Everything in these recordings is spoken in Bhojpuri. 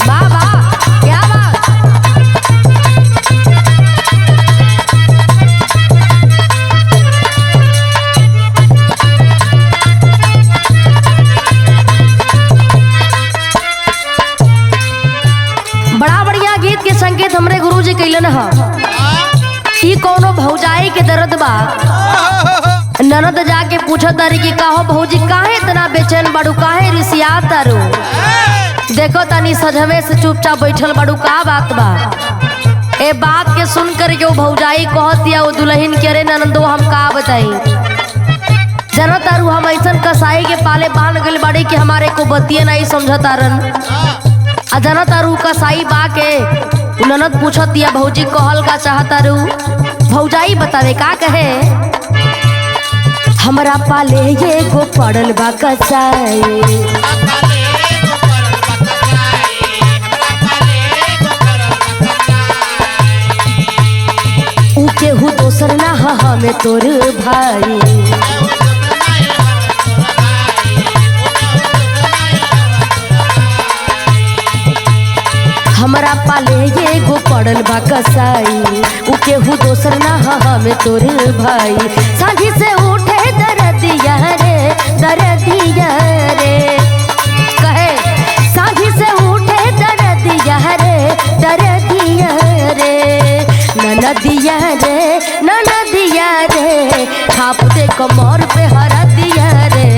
वाह वाह, क्या बात। बड़ा बढ़िया गीत के संकेत हमरे गुरुजी कैलन ह। ई कोनो भौजाई के दर्द बा। ननद जाके पूछत तारी कि काहो भौजी काहे इतना बेचैन बाड़ू, काहे रिसिया तारू। देखो तनी सजवे से चुपचाप बैठल बाड़ू, का बात बा। ए बात के सुन कर के वो भौजाई कहत या वो दुल्हन के, अरे ननदो हम का बताई, जनो तारू हम ऐसन कसाई के पाले बांध गइल बाड़ी कि हमारे को बतिये नहीं समझतारन। आ जनो तारू कसाई बा के ननद पूछत या भौजी कहल का चाहतारू। भौजाई बतावे का कहे, हमरा पाले ये गो पड़ल बा कसाई, ऊ केहू दोसर ना हमें तोर भाई। हमरा पाले ये गो पड़ल बा कसाई, ऊ केहू दोसर ना हमें तोर भाई। सांझी से उठे दरदिया रे, दरदिया रे, कहे सांझी से उठे दरदिया रे, दरदिया रे, ननदिया रे, ननदिया रे, छाप दे कमर पे हरदिया रे।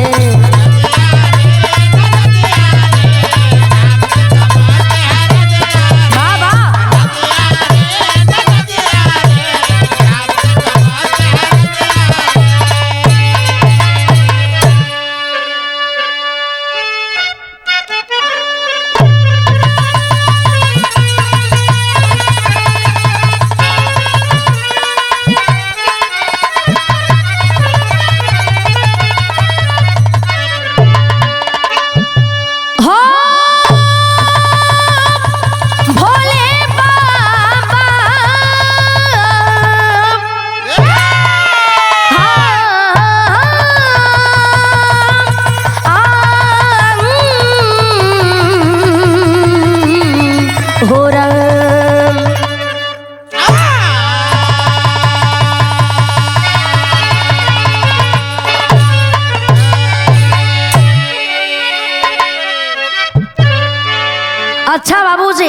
अच्छा बाबूजी,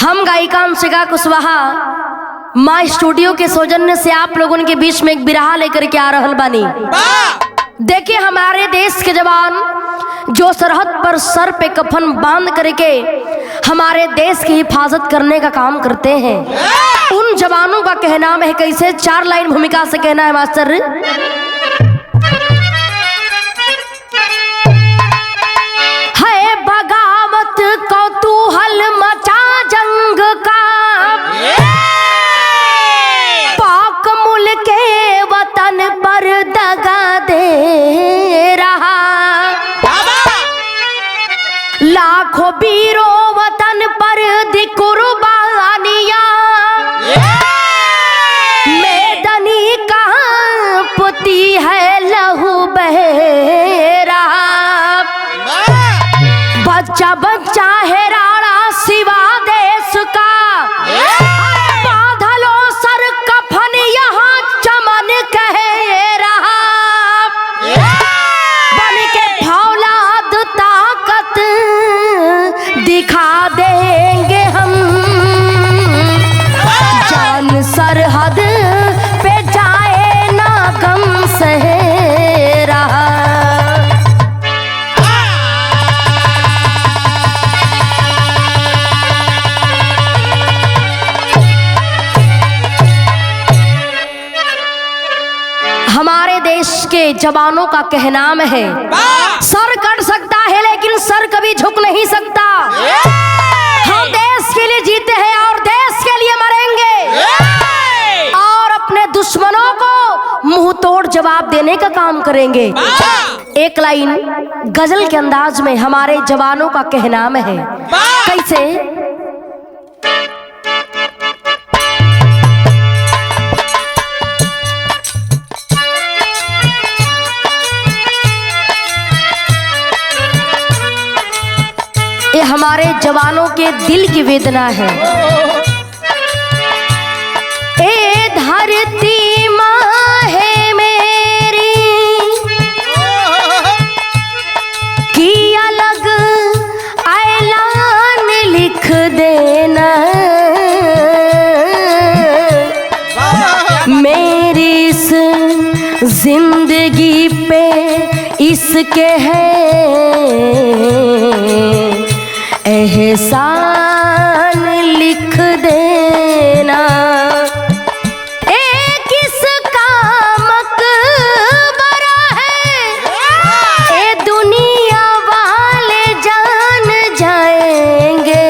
हम गायिका अंशिका कुशवाहा माँ स्टूडियो के सौजन्य से आप लोगों के बीच में एक बिरहा लेकर के आ रहल बानी। देखिए हमारे देश के जवान जो सरहद पर सर पे कफन बांध करके हमारे देश की हिफाजत करने का काम करते हैं, उन जवानों का कहना है कैसे, 4 लाइन भूमिका से कहना है मास्टर। है बगावत कौतूहल मचा जंग का, पाक मुल्क के वतन पर दगा दे रहा, लाखों वीरों वतन पर दी कुर्बानियां, मैदानी कहाँ पुती है लहू बह रहा, बच्चा बच्चा है राणा सिवा देश का, बादलों सर कफन यहाँ चमन कह रहा, बन के फौलाद ताकत दिखा देंगे हम, जान सरहद पे जाए ना गम सह रहा। हमारे देश के जवानों का कहनाम है, सर कट सकता है लेकिन सर कभी झुक नहीं सकता। हम देश के लिए जीते हैं और देश के लिए मरेंगे, और अपने दुश्मनों को मुंह तोड़ जवाब देने का काम करेंगे। एक लाइन गजल के अंदाज में हमारे जवानों का कहनाम है, कैसे, हमारे जवानों के दिल की वेदना है। ए धरती माँ है मेरी की अलग ऐलान लिख देना, मेरी इस जिंदगी पे इसके है एहसान लिख देना। एक इसका मकबरा है, ए दुनिया वाले जान जाएंगे,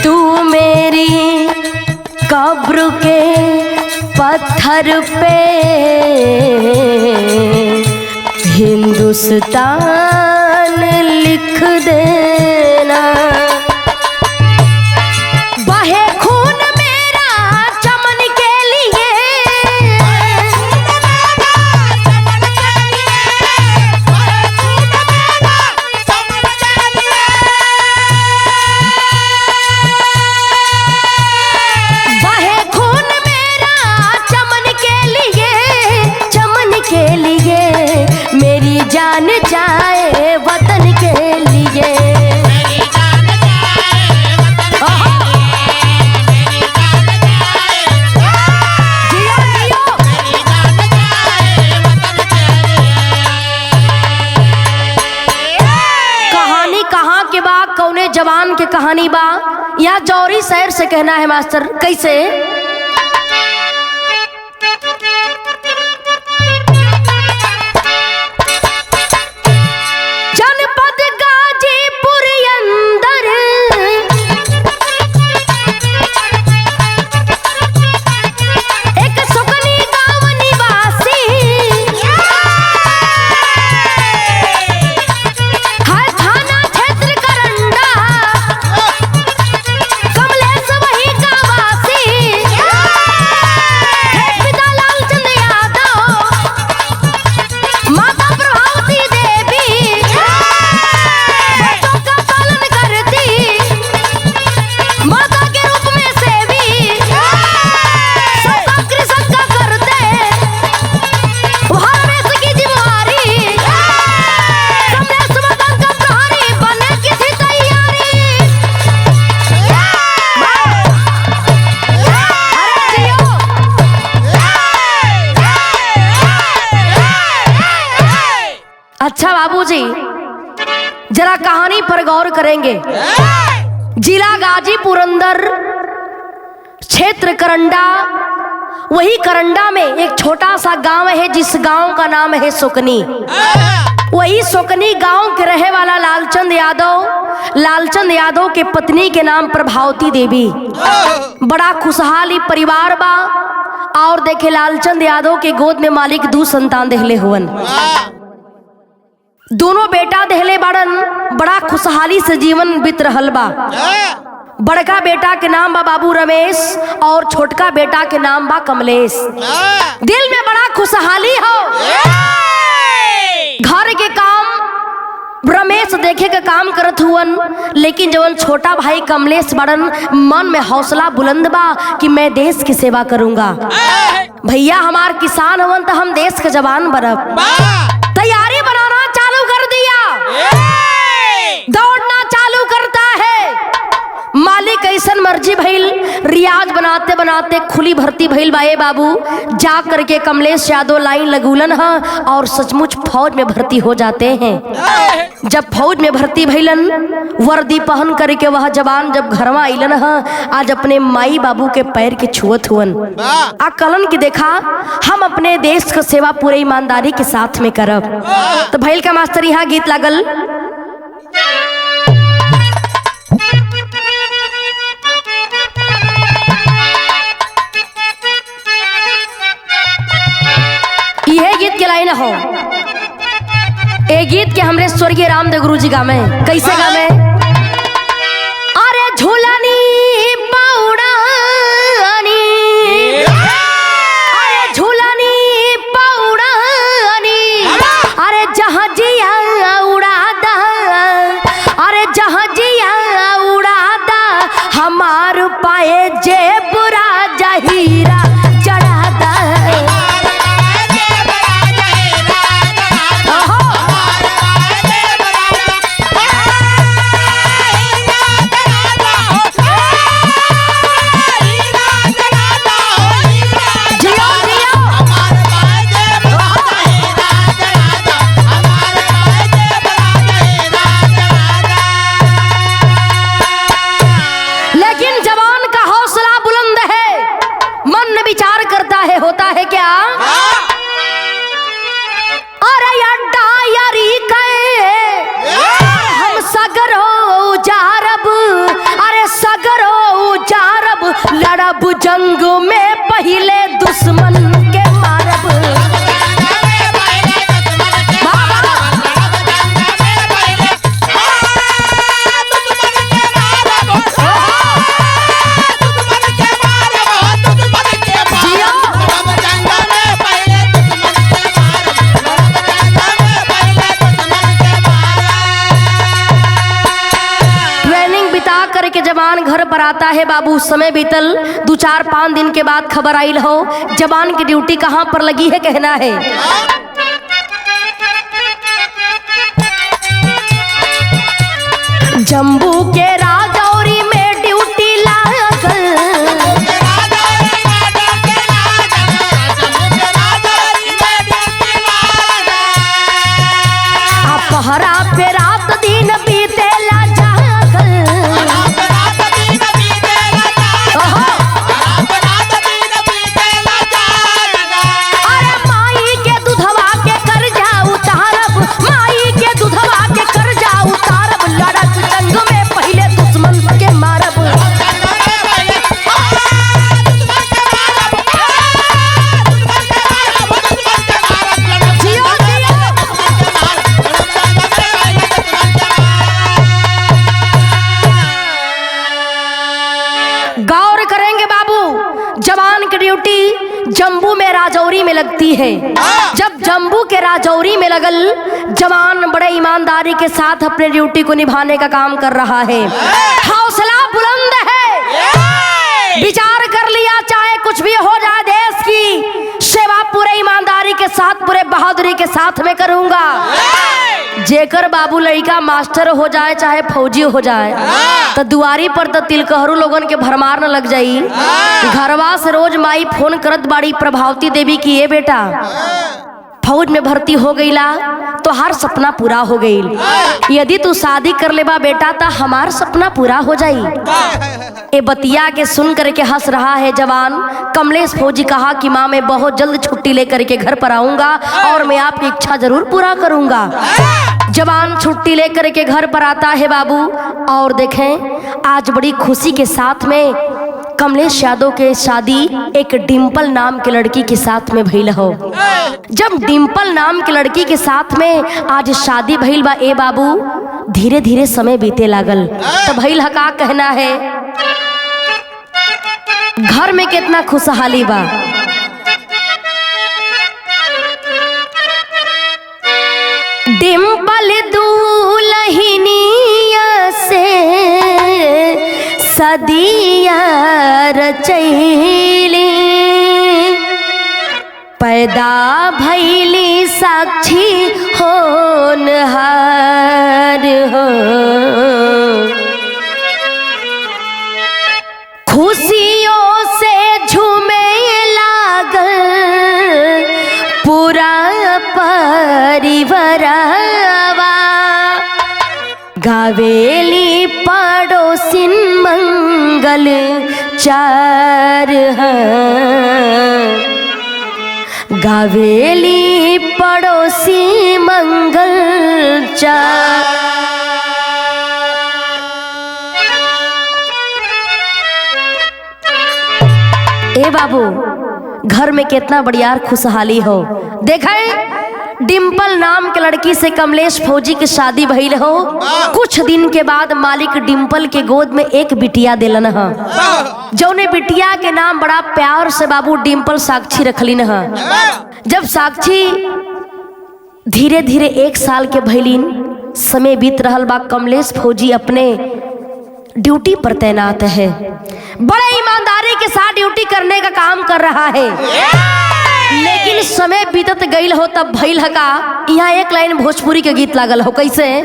तू मेरी कब्र के पत्थर पे हिंदुस्तान लिख देना। बहे खून मेरा चमन के लिए, बहे खून मेरा चमन के लिए, चमन के लिए, मेरी जान जाए वतन के लिए। कहानी कहाँ के बा, कौने जवान के कहानी बा, या जौहरी शहर से कहना है मास्टर। कैसे? जनपद गाजीपुर अंदर एक सुकनी गांव निवासी है, थाना क्षेत्र करंडा, कमलेश वही का वासी है, पिता लालचंद यादव, माता प्रभावती देवी बच्चों का पालन करती, माता के रूप में सेवी, सबका कृषक का करते, वहाँ में की जिम्मेवारी, कमलेश वतन का प्रहरी बनने की थी तैयारी। अरे जियो। अच्छा बाबूजी, जरा कहानी पर गौर करेंगे। जिला गाजीपुर अंदर, क्षेत्र करंडा, वही करंडा में एक छोटा सा गांव है जिस गांव का नाम है सुकनी। वही सुकनी गांव के रहे वाला लालचंद यादव, लालचंद यादव के पत्नी के नाम प्रभावती देवी। बड़ा खुशहाली परिवार बा, और देखे लालचंद यादव के गोद में मालिक 2 संतान देहले हुवन। दोनों बेटा देहले बाड़न, बड़ा खुशहाली से जीवन बीत रहल बा। बड़का बेटा के नाम बा बाबू रमेश और छोटका बेटा के नाम बा कमलेश। दिल में बड़ा खुशहाली हो। घर के काम रमेश देखे का काम करत हुवन, लेकिन जवन छोटा भाई कमलेश बड़न, मन में हौसला बुलंद बा कि मैं देश की सेवा करूंगा। भैया हमार किसान हवन तो हम देश के जवान बनब। तैयारी बनाना चालू कर दिया, दौड़ना चालू करता है। मालिक ऐसन मर्जी भइल, रियाज बनाते बनाते खुली भर्ती भइल बाए बाबू। जा करके कमलेश यादव लाइन लगूलन है और सचमुच फौज में भर्ती हो जाते हैं। जब फौज में भर्ती भइलन, वर्दी पहन करके वह जवान जब घरवा अइलन है, आज अपने माई बाबू के पैर के छुअत हुवन। आ कलन की देखा, हम अपने देश का सेवा पूरे ईमानदारी के साथ में करब। तो भइल का मास्टर यहाँ गीत लागल। यह गीत के लाइन हो, ए गीत के हमरे स्वर्गीय रामदेव गुरु जी गावे। कैसे गावे? अरे झूलनी पौड़ानी, अरे झूलनी पौड़ानी, अरे जहाजिया उड़ा दा बाए जे बुरा जहीरा जड़ादा होता है क्या? अरे डायरी के हम सगरो जारब, अरे सगरो जारब लड़ब जंग में पहले दुश्मन के मारब। के जवान घर पर आता है बाबू, समय बीतल 2-4-5 दिन के बाद खबर आई हो जवान की ड्यूटी कहां पर लगी है कहना है। जम्बू के राजौरी में ड्यूटी लागल, पहरा पे रात दिन बीतेला जम्बू में राजौरी में लगती है। जब जम्बू के राजौरी में लगल जवान बड़े ईमानदारी के साथ अपने ड्यूटी को निभाने का काम कर रहा है। हौसला बुलंद है, विचार कर लिया चाहे कुछ भी हो जाए देश की सेवा पूरे ईमानदारी के साथ पूरे बहादुरी के साथ में करूंगा। जेकर बाबू लड़का मास्टर हो जाए चाहे फौजी हो जाए तो दुआरी पर तो तिलकहरू लोगन के भरमार न लग जाई। घरवा से रोज माई फोन करत बाड़ी प्रभावती देवी की, ये बेटा फौज में भर्ती हो गईला तो हर सपना पूरा हो गई। यदि तू शादी कर लेबा बेटा तो हमार सपना पूरा हो जाई। ए बतिया के सुन करके हंस रहा है जवान। कमलेश फौजी कहा कि माँ मैं बहुत जल्द छुट्टी लेकर के घर पर आऊंगा और मैं आपकी इच्छा जरूर पूरा करूंगा। जवान छुट्टी लेकर के घर पर आता है बाबू, और देखें आज बड़ी खुशी के साथ में कमलेश यादव के शादी एक डिम्पल नाम के लड़की के साथ में भइल हो। जब डिम्पल नाम के लड़की के साथ में आज शादी भइल बा ए बाबू, धीरे धीरे समय बीते लागल तो भइल ह का कहना है। घर में कितना खुशहाली बा, डिम्पल दुल्हनिया से सदिया रचैली, पैदा भैली साक्षी होनहार हो। खुशियों से झूमे लागल पूरा परिवारवा, गावेली पड़ोसिन मंगल चार, गावेली पड़ोसी मंगल चार। ए बाबू घर में कितना बढ़िया खुशहाली हो। देखें डिम्पल नाम के लड़की से कमलेश फौजी की शादी भइल हो। कुछ दिन के बाद मालिक डिम्पल के गोद में एक बिटिया दिलन ह, जौने बिटिया के नाम बड़ा प्यार से बाबू डिम्पल साक्षी रखलिन ह। जब साक्षी धीरे धीरे 1 साल के भइलिन, समय बीत रहल बा, कमलेश फौजी अपने ड्यूटी पर तैनात है। बड़े ईमानदारी के साथ ड्यूटी करने का काम कर रहा है। लेकिन समय बीतत गईल हो तब भइल ह का यहाँ एक लाइन भोजपुरी के गीत लागल हो, कैसे?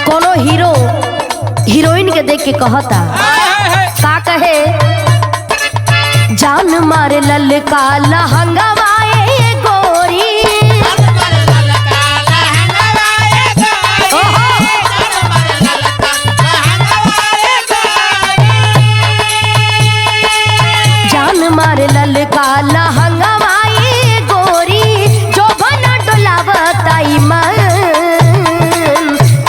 कोनो हीरो हीरोइन के देख के कहता का कहे, जान मारे ललका लहंगवाए गोरी, जान मारे ललका लहंगवाए गोरी, जो बना डोलावताई मन,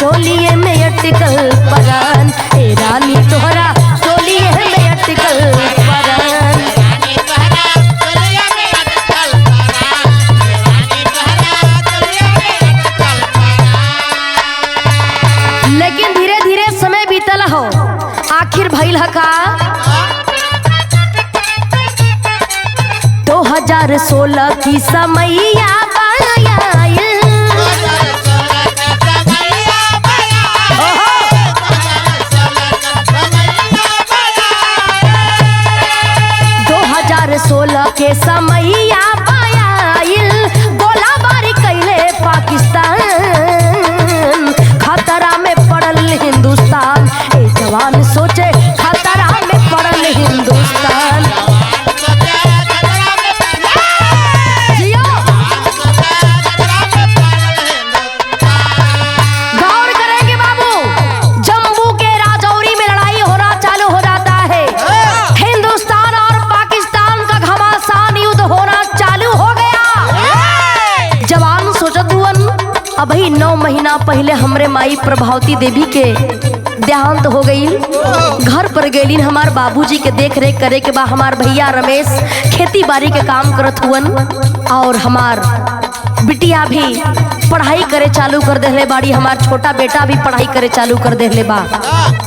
चोलिए में अटकल परान, ए रानी तोहरा चोलिए में अटकल परान। लेकिन धीरे धीरे समय बीतल हो, आखिर भइल ह का 2016 की समैया आयल, 2016 के समैया आयल, गोलाबारी कैले पाकिस्तान, खतरा में पड़ल हिंदुस्तान, ए जवान सोचे खतरा में पड़ल हिंदुस्तान। जियो। गौर करेंगे बाबू, जम्मू के राजौरी में लड़ाई होना चालू हो जाता है, हिंदुस्तान और पाकिस्तान का घमासान युद्ध होना चालू हो गया। जवान सोचत हुअन अभी 9 महीना पहले हमरे माई प्रभावती देवी के देहांत हो गई। घर पर गईलिन हमार बाबूजी के देख रेख करे के बाद हमार भैया रमेश खेती बाड़ी के काम करत हुअन और हमार बिटिया भी पढ़ाई करे चालू कर देले बाड़ी, हमार छोटा बेटा भी पढ़ाई करे चालू कर देले बा।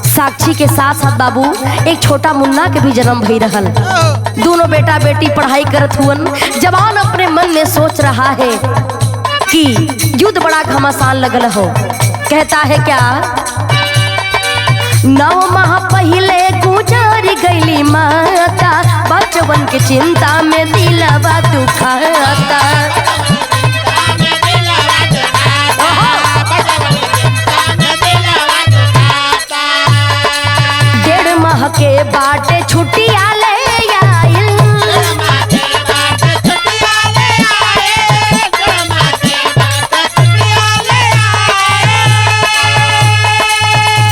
साक्षी के साथ साथ बाबू एक छोटा मुन्ना के भी जन्म भई रहल। दोनों बेटा बेटी पढ़ाई करत हुअन। जवान अपने मन में सोच रहा है कि युद्ध बड़ा घमासान लगल हो। कहता है क्या, 9 माह पहले गुजर गईली माता, बचवन के चिंता में दिलवा दुखाता। 1.5 माह के बाटे छुट्टियां ले आइल,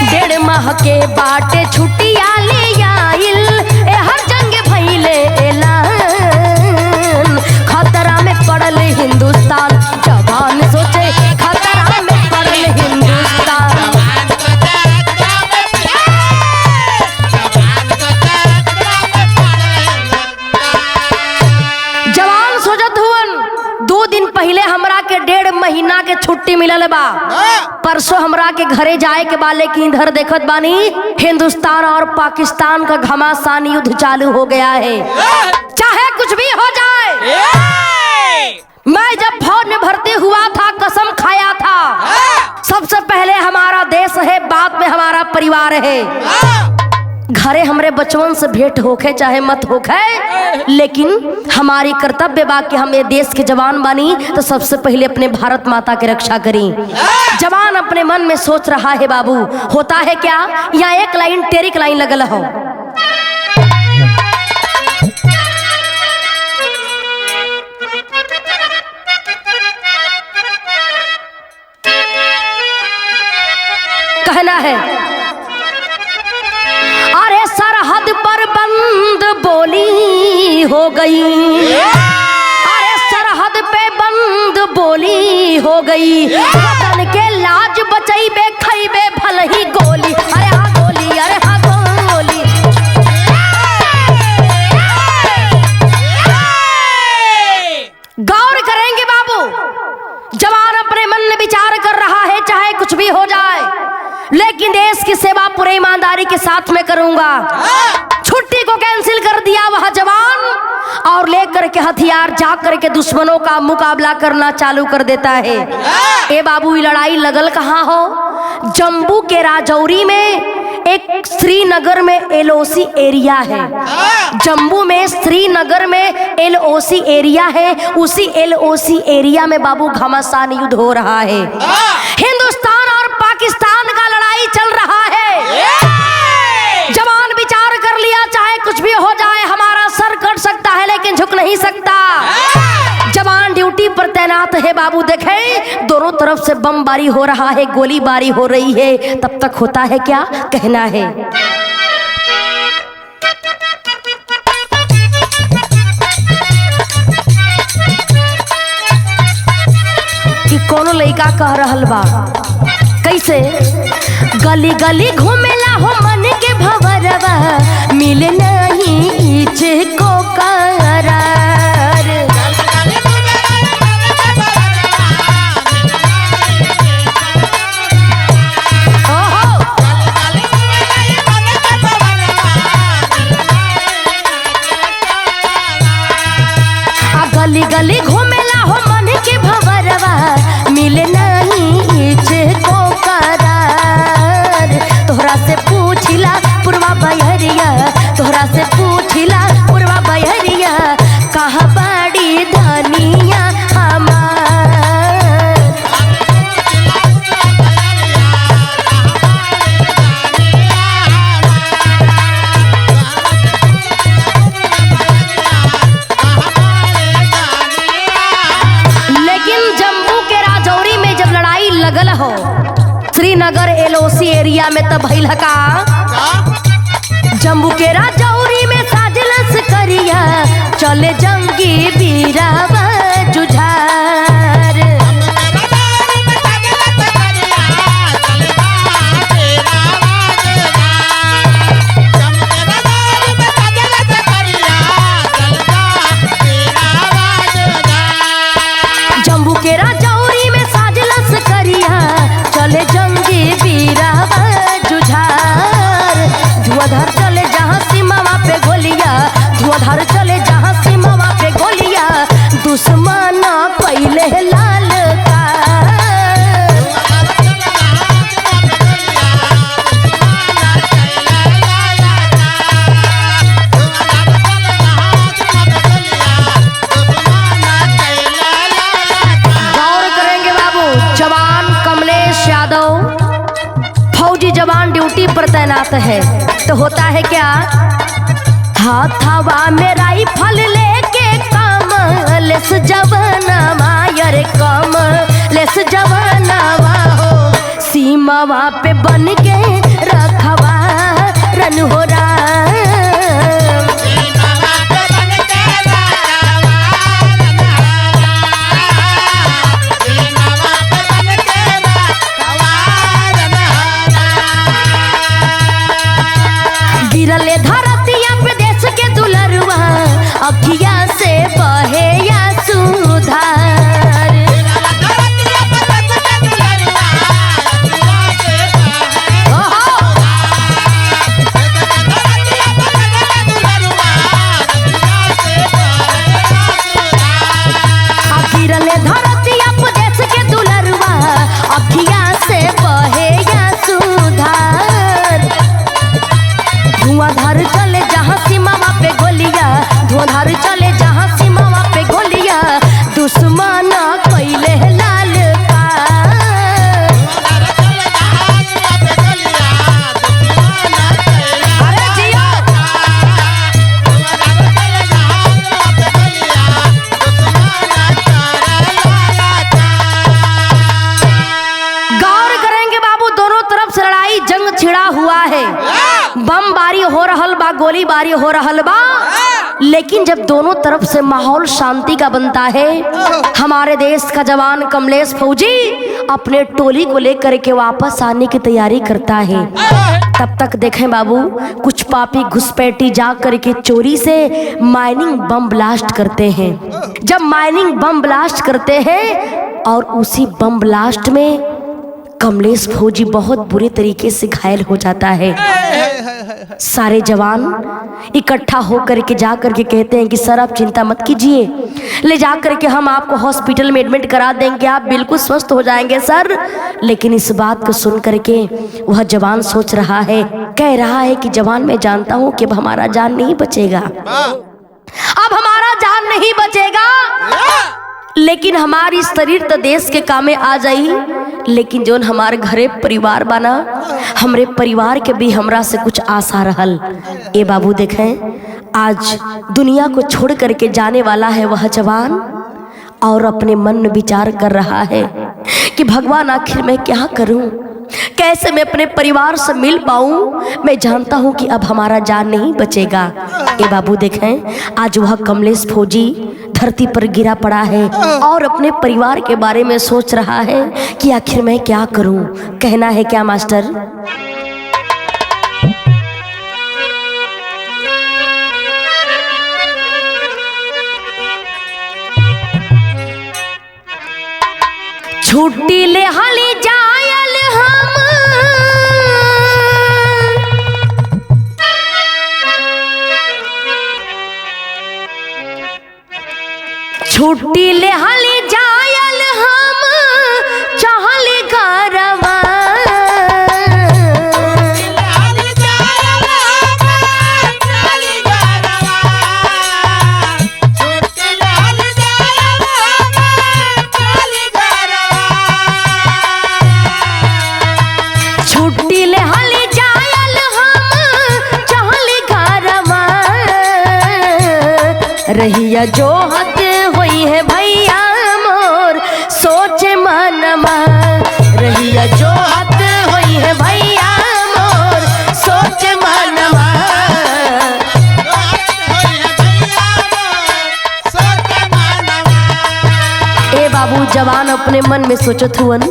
1.5 माह के बाटे छुट्टियां ले आइल, ए हर जंग भइले ऐलान, खतरा में पड़ल हिंदुस्तान, जवान सोचे खतरा में पड़ल हिंदुस्तान। जवान सोचत हुअन 2 दिन पहले हमरा के 1.5 महीना के छुट्टी मिलल बा, परसों हमरा के घरे जाए के बा, लेकिन इधर देखत बानी हिंदुस्तान और पाकिस्तान का घमासान युद्ध चालू हो गया है। चाहे कुछ भी हो जाए, मैं जब फौज में भर्ती हुआ था कसम खाया था सबसे पहले हमारा देश है, बाद में हमारा परिवार है। घरे हमरे बचवन से भेंट होखे चाहे मत होखे, लेकिन हमारी कर्तव्य बा कि हम ये देश के जवान बानी तो सबसे पहले अपने भारत माता की रक्षा करी। जवान अपने मन में सोच रहा है बाबू, होता है क्या, यहाँ एक लाइन टेरिक लाइन लगल हो। कहना है, अरे सरहद पर बंद बोली हो गई, अरे सरहद पे बंद बोली हो गई, वतन के लाज बचैबे खैबे भल ही गोली, अरे हाँ गोली, अरे हाँ गोली। गौर करेंगे बाबू, जवान अपने मन में विचार कर रहा है चाहे कुछ भी हो जाए, लेकिन देश की सेवा पूरे ईमानदारी के साथ में करूंगा। छुट्टी को कैंसिल कर दिया वह जवान और लेकर के हथियार जा करके दुश्मनों का मुकाबला करना चालू कर देता है। ए बाबू, ये लड़ाई लगल कहाँ हो? जम्मू के राजौरी में एक श्रीनगर में एलओसी एरिया है। जम्मू में श्रीनगर में एलओसी एरिया है। उसी एलओसी एरिया में बाबू घमासान युद्ध हो रहा है। हिंदुस्तान और पाकिस्तान का लड़ाई चल रहा है। जवान विचार कर लिया, चाहे कुछ भी हो जाए, हमारा सर कट सकता है लेकिन झुक नहीं सकता। जवान ड्यूटी पर तैनात है बाबू। देखें, दोनों तरफ से बमबारी हो रहा है, गोलीबारी हो रही है। तब तक होता है क्या, कहना है कि कोनो लड़का कह रहल बा, कैसे? गली गली घूमेला हो मन के भवरवा, मिले नहीं इचे को करार। गली गली घूमेला हो मन के भवरवा, मिले नहीं इचे को करार। तोहरा से पूछिला पुरवा बहरिया, तोहरा से पूछिला पुरवा बहरिया, कहाँ बाड़ी धनिया हमार। लेकिन जम्मू के राजौरी में जब लड़ाई लगल हो श्रीनगर एलओसी एरिया में, तब भइल का जम्मू के राजौरी में साजिलस करिया, चले जंगी बीरावा जुझार। जम्मू के राजौरी में साजिलस करिया, चले जंगी बीरावा जुझार। धुआंधार चले जहाँ सीमावा पे गोलिया, धुआंधार चले जहाँ सीमावा पे गोलिया, दुश्मन पहले लाल का। गौर करेंगे बाबू, जवान कमलेश यादव फौजी जवान ड्यूटी पर तैनात है, तो होता है क्या, हाथावा में राइफल लेके कमलेश जवानवा, यार कमलेश जवानवा हो, सीमावा पे बन के रखवा रन हो राम। गिरले धरतिया पे देश के दुलरुआ, अखिया से बहे या सुधार। गिरले धरतिया पे देश के दुलरुआ, अखिया से बहे या सुधार। धुआंधार चले जहाँ सीमावा पे गोलिया, धुआंधार चले जहाँ सीमावा पे गोलिया, दुश्मन पहले लाल का। अरे जिया, गौर करेंगे बाबू, दोनों तरफ से लड़ाई जंग छिड़ा हुआ है। बमबारी हो रहल बा, गोलीबारी हो रहल बा, लेकिन जब दोनों तरफ से माहौल शांति का बनता है, हमारे देश का जवान कमलेश फौजी अपने टोली को लेकर के वापस आने की तैयारी करता है। तब तक देखें बाबू, कुछ पापी घुसपैठी जा करके चोरी से माइनिंग बम ब्लास्ट करते हैं। जब माइनिंग बम ब्लास्ट करते हैं और उसी बम ब्लास्ट में कमलेश फौजी बहुत बुरे तरीके से घायल हो जाता है। सारे जवान इकट्ठा होकर के जा करके कहते हैं कि सर आप चिंता मत कीजिए, ले जा करके हम आपको हॉस्पिटल में एडमिट करा देंगे, आप बिल्कुल स्वस्थ हो जाएंगे सर। लेकिन इस बात को सुन करके वह जवान सोच रहा है, कह रहा है कि जवान मैं जानता हूँ कि अब हमारा जान नहीं बचेगा, अब हमारा जान नहीं बचेगा, लेकिन हमारी शरीर तो देश के कामे आ जाई, लेकिन जो हमारे घरे परिवार बना, हमरे परिवार के भी हमरा से कुछ आशा रहल। ए बाबू देखें, आज दुनिया को छोड़ करके जाने वाला है वह जवान और अपने मन में विचार कर रहा है कि भगवान आखिर मैं क्या करूं, कैसे मैं अपने परिवार से मिल पाऊं। मैं जानता हूं कि अब हमारा जान नहीं बचेगा। ए बाबू देखें, आज वह कमलेश फौजी धरती पर गिरा पड़ा है और अपने परिवार के बारे में सोच रहा है कि आखिर मैं क्या करूं। कहना है क्या मास्टर? छुट्टी ले हाली जायल हम, छुट्टी ले हाली जायल हम, चाहली घरवा, छुट्टी ले हाली जायल हम, चाहली घरवा, रहिया जो हत होई है भैया मोर सोचे मनमा, रहिया जो हत होई है भैया मोर सोचे मनमा। ए बाबू जवान अपने मन में सोचत हुअन,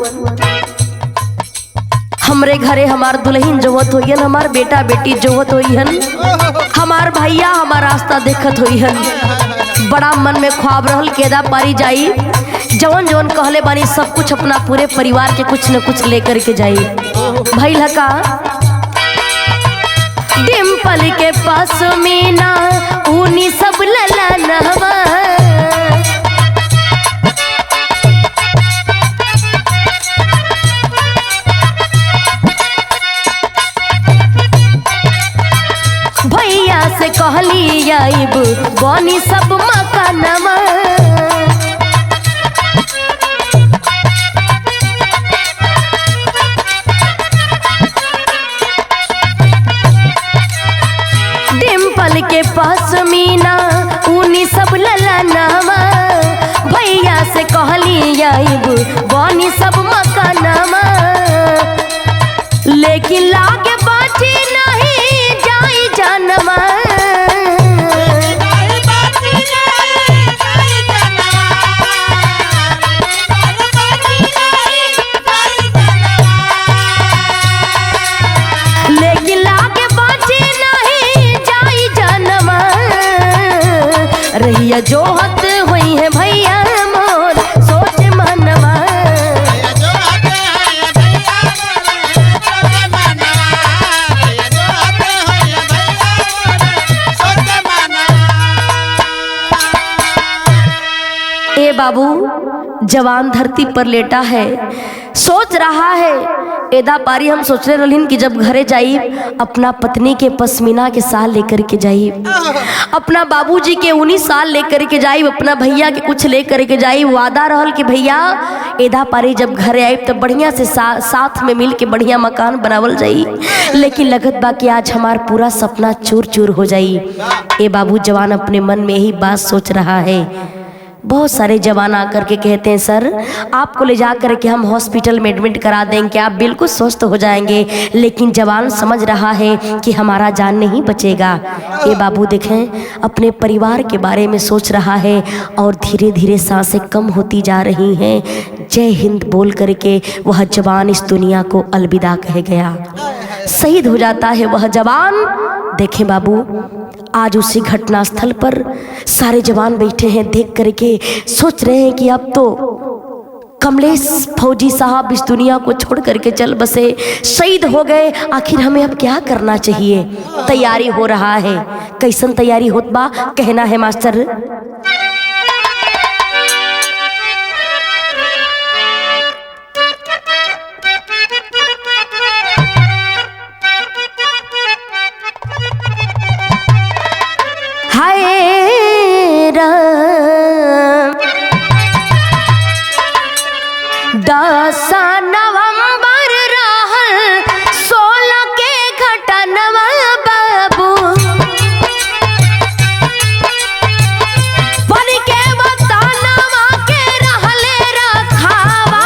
हमरे घरे हमार दुल्हन जोवत होइहन, हमार बेटा बेटी जोवत होइहन, हमार भैया हमार रास्ता देखत होइहन। बड़ा मन में ख्वाब रहल केदा पारी जाई, जवन जवन कहले बानी सब कुछ अपना पूरे परिवार के कुछ न कुछ लेकर के जाई। भइल का डिम्पल के पास मीना ऊनी सब ललनवा, भैया से कहली आइब बनी सब मकानमा, डिम्पल के पास मीना ऊनी सब ललनामा, भैया से कहली आइब बनी सब मकानमा, लेकिन लागे बाटी नहीं जाई जनमा, लेकिन लागे बाटी नहीं जाई जनमा, रहिया जो हत हुई है भैया मोर सोच मनवा, ए बाबू जवान धरती पर लेटा है, सोच रहा है। एदा पारी हम सोच रहे रहलिन कि जब घरे जाई अपना पत्नी के पश्मीना के साल लेकर के जाई, अपना बाबूजी के 19 साल लेकर के जाई, अपना भैया के कुछ लेकर के जाई। वादा रहल कि भैया एदा पारी जब घरे आई तो बढ़िया से साथ में मिल के बढ़िया मकान बनावल जाई, लेकिन लगत बा कि आज हमार पूरा सपना चूर चूर हो जाई। ए बाबू जवान अपने मन में यही बात सोच रहा है। बहुत सारे जवान आकर के कहते हैं सर आपको ले जा कर के हम हॉस्पिटल में एडमिट करा देंगे, आप बिल्कुल स्वस्थ हो जाएंगे, लेकिन जवान समझ रहा है कि हमारा जान नहीं बचेगा। ये बाबू देखें अपने परिवार के बारे में सोच रहा है और धीरे धीरे सांसें कम होती जा रही हैं। जय हिंद बोल करके वह जवान इस दुनिया को अलविदा कह गया, शहीद हो जाता है वह जवान। देखें बाबू आज उसी घटना स्थल पर सारे जवान बैठे हैं, देख करके सोच रहे हैं कि अब तो कमलेश फौजी साहब इस दुनिया को छोड़ करके चल बसे, शहीद हो गए। आखिर हमें अब क्या करना चाहिए? तैयारी हो रहा है। कैसन तैयारी होत बा कहना है मास्टर। हाय राम 10 नवंबर रहल 16 के घटनवा बाबू, बन के वतनवा के रहले रखावा।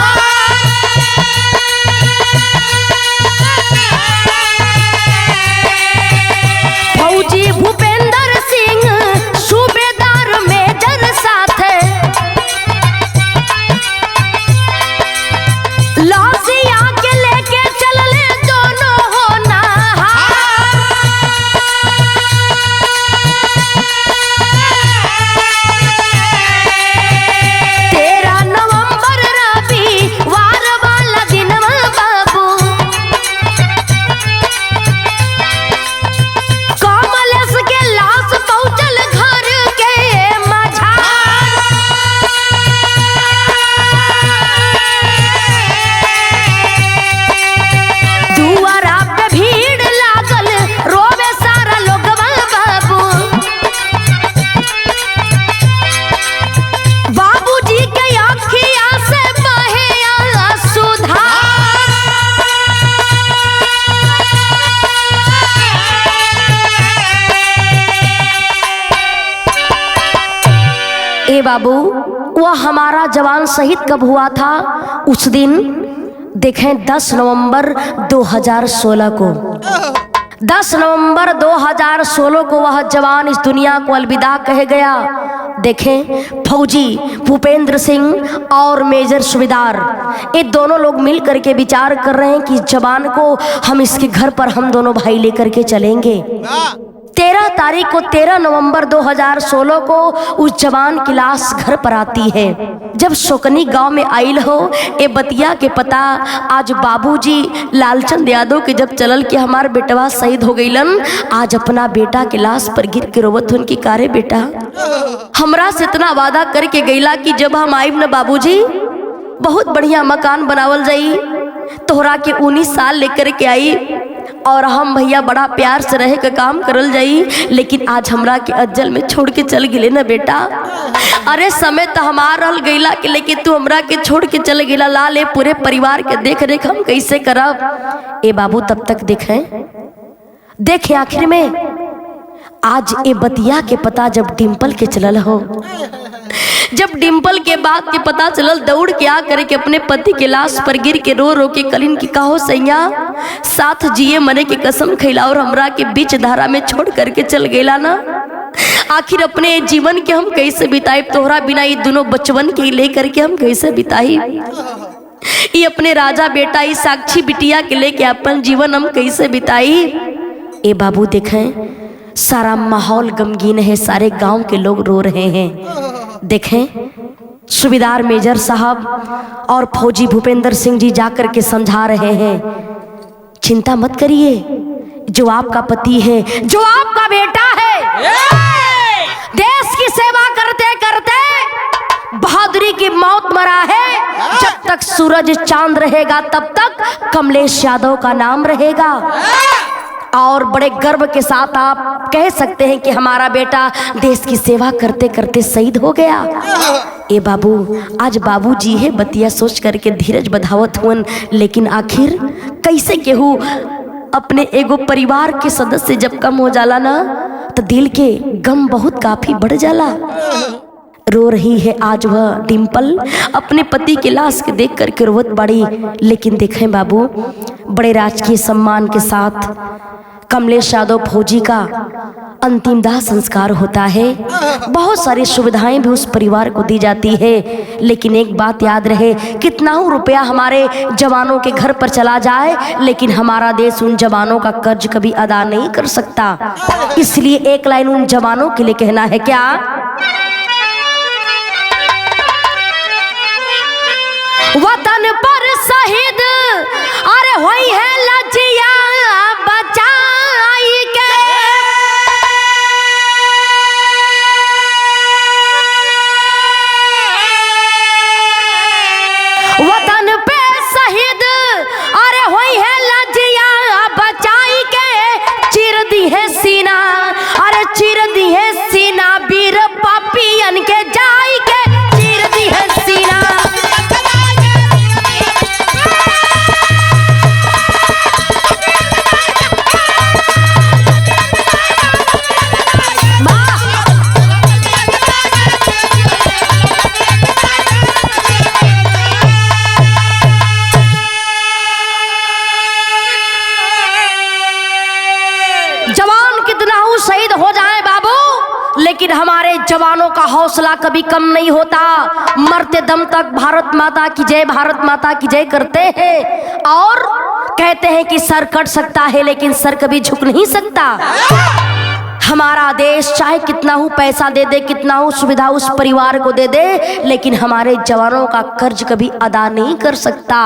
फौजी भूपेंद्र सिंह सूबेदार मेजर साथे लाशिया के लेके चलले दोनों हो नहार। 13 नवंबर रविवार वाला दिनवा बाबू, कमलेश के लाश पहुंचल घर के मझार। दुआरा पे भीड़ लागल, रोवे सारा लोगवा बाबू। बाबूजी के आँखिया से बहे आंसू। ए बाबू, वह हमारा जवान शहीद कब हुआ था? उस दिन देखें 10 नवंबर 2016 को। 10 नवंबर 2016 को वह जवान इस दुनिया को अलविदा कह गया। देखें फौजी भूपेंद्र सिंह और मेजर सूबेदार, ये दोनों लोग मिल करके विचार कर रहे हैं कि इस जवान को हम इसके घर पर हम दोनों भाई लेकर के चलेंगे। 13 तारीख को 13 नवंबर 2016 को उस जवान की लाश घर पर आती है। जब शोकनी गांव में आइल हो ए बतिया के पता आज बाबूजी लालचंद यादव के जब चलल के हमार बेटवा शहीद हो गईलन, आज अपना बेटा के लाश पर गिर के रोवत हुन की कारे बेटा हमरा से इतना वादा करके गईला कि जब हम आइब न बाबूजी बहुत बढ़िया मकान बनावल जाई, तोहरा के 19 साल लेकर के आई और हम भैया बड़ा प्यार से रहे का काम करल जाई, लेकिन आज हमरा के अज्जल में छोड़ के चल गिले ना बेटा। अरे समय तो हमार रहल गईला के, लेकिन तू हमरा के छोड़ के चल गिला। लाल ए पूरे परिवार के देख रेख हम कैसे करब? ए बाबू तब तक देखे आखिर में आज ए बतिया के पता जब डिम्पल के चलल हो, जब डिम्पल के बात के पता चलल, दौड़ के आ करे के अपने पति के लाश पर गिर के रो रो के कलिन की कहो सैया साथ जिए मरे के कसम खैला और हमरा के बीच धारा में छोड़ करके चल गेला ना। आखिर अपने जीवन के हम कैसे बिताई? तोहरा बिना ये दोनों बचवन के ले करके हम कैसे बिताई? ये अपने राजा बेटा ये साक्षी बिटिया के लेके अपन जीवन हम कैसे बिताई? ए बाबू देखें सारा माहौल गमगीन है, सारे गांव के लोग रो रहे हैं। देखें सूबेदार मेजर साहब और फौजी भूपेंद्र सिंह जी जाकर के समझा रहे हैं, चिंता मत करिए, जो आपका पति है, जो आपका बेटा है, देश की सेवा करते करते बहादुरी की मौत मरा है। जब तक सूरज चांद रहेगा तब तक कमलेश यादव का नाम रहेगा। और बड़े गर्व के साथ आप कह सकते हैं कि हमारा बेटा देश की सेवा करते करते शहीद हो गया। ए बाबू आज बाबू जी है बतिया सोच करके धीरज बधावत हुन, लेकिन आखिर कैसे केहू अपने एगो परिवार के सदस्य जब कम हो जाला ना तो दिल के गम बहुत काफी बढ़ जाला। रो रही है आज वह डिम्पल अपने पति की लाश के देख करके रोवत बड़ी, लेकिन देखें बाबू बड़े राजकीय सम्मान के साथ कमलेश यादव फौजी का अंतिम दाह संस्कार होता है। बहुत सारी सुविधाएं भी उस परिवार को दी जाती है, लेकिन एक बात याद रहे, कितना ही रुपया हमारे जवानों के घर पर चला जाए लेकिन हमारा देश उन जवानों का कर्ज कभी अदा नहीं कर सकता। इसलिए एक लाइन उन जवानों के लिए कहना है क्या? लेकिन हमारे जवानों का हौसला कभी कम नहीं होता। मरते दम तक भारत माता की जय, भारत माता की जय करते हैं और कहते हैं कि सर कट सकता है लेकिन सर कभी झुक नहीं सकता। हमारा देश चाहे कितना हो पैसा दे दे, कितना हो सुविधा उस परिवार को दे दे, लेकिन हमारे जवानों का कर्ज कभी अदा नहीं कर सकता।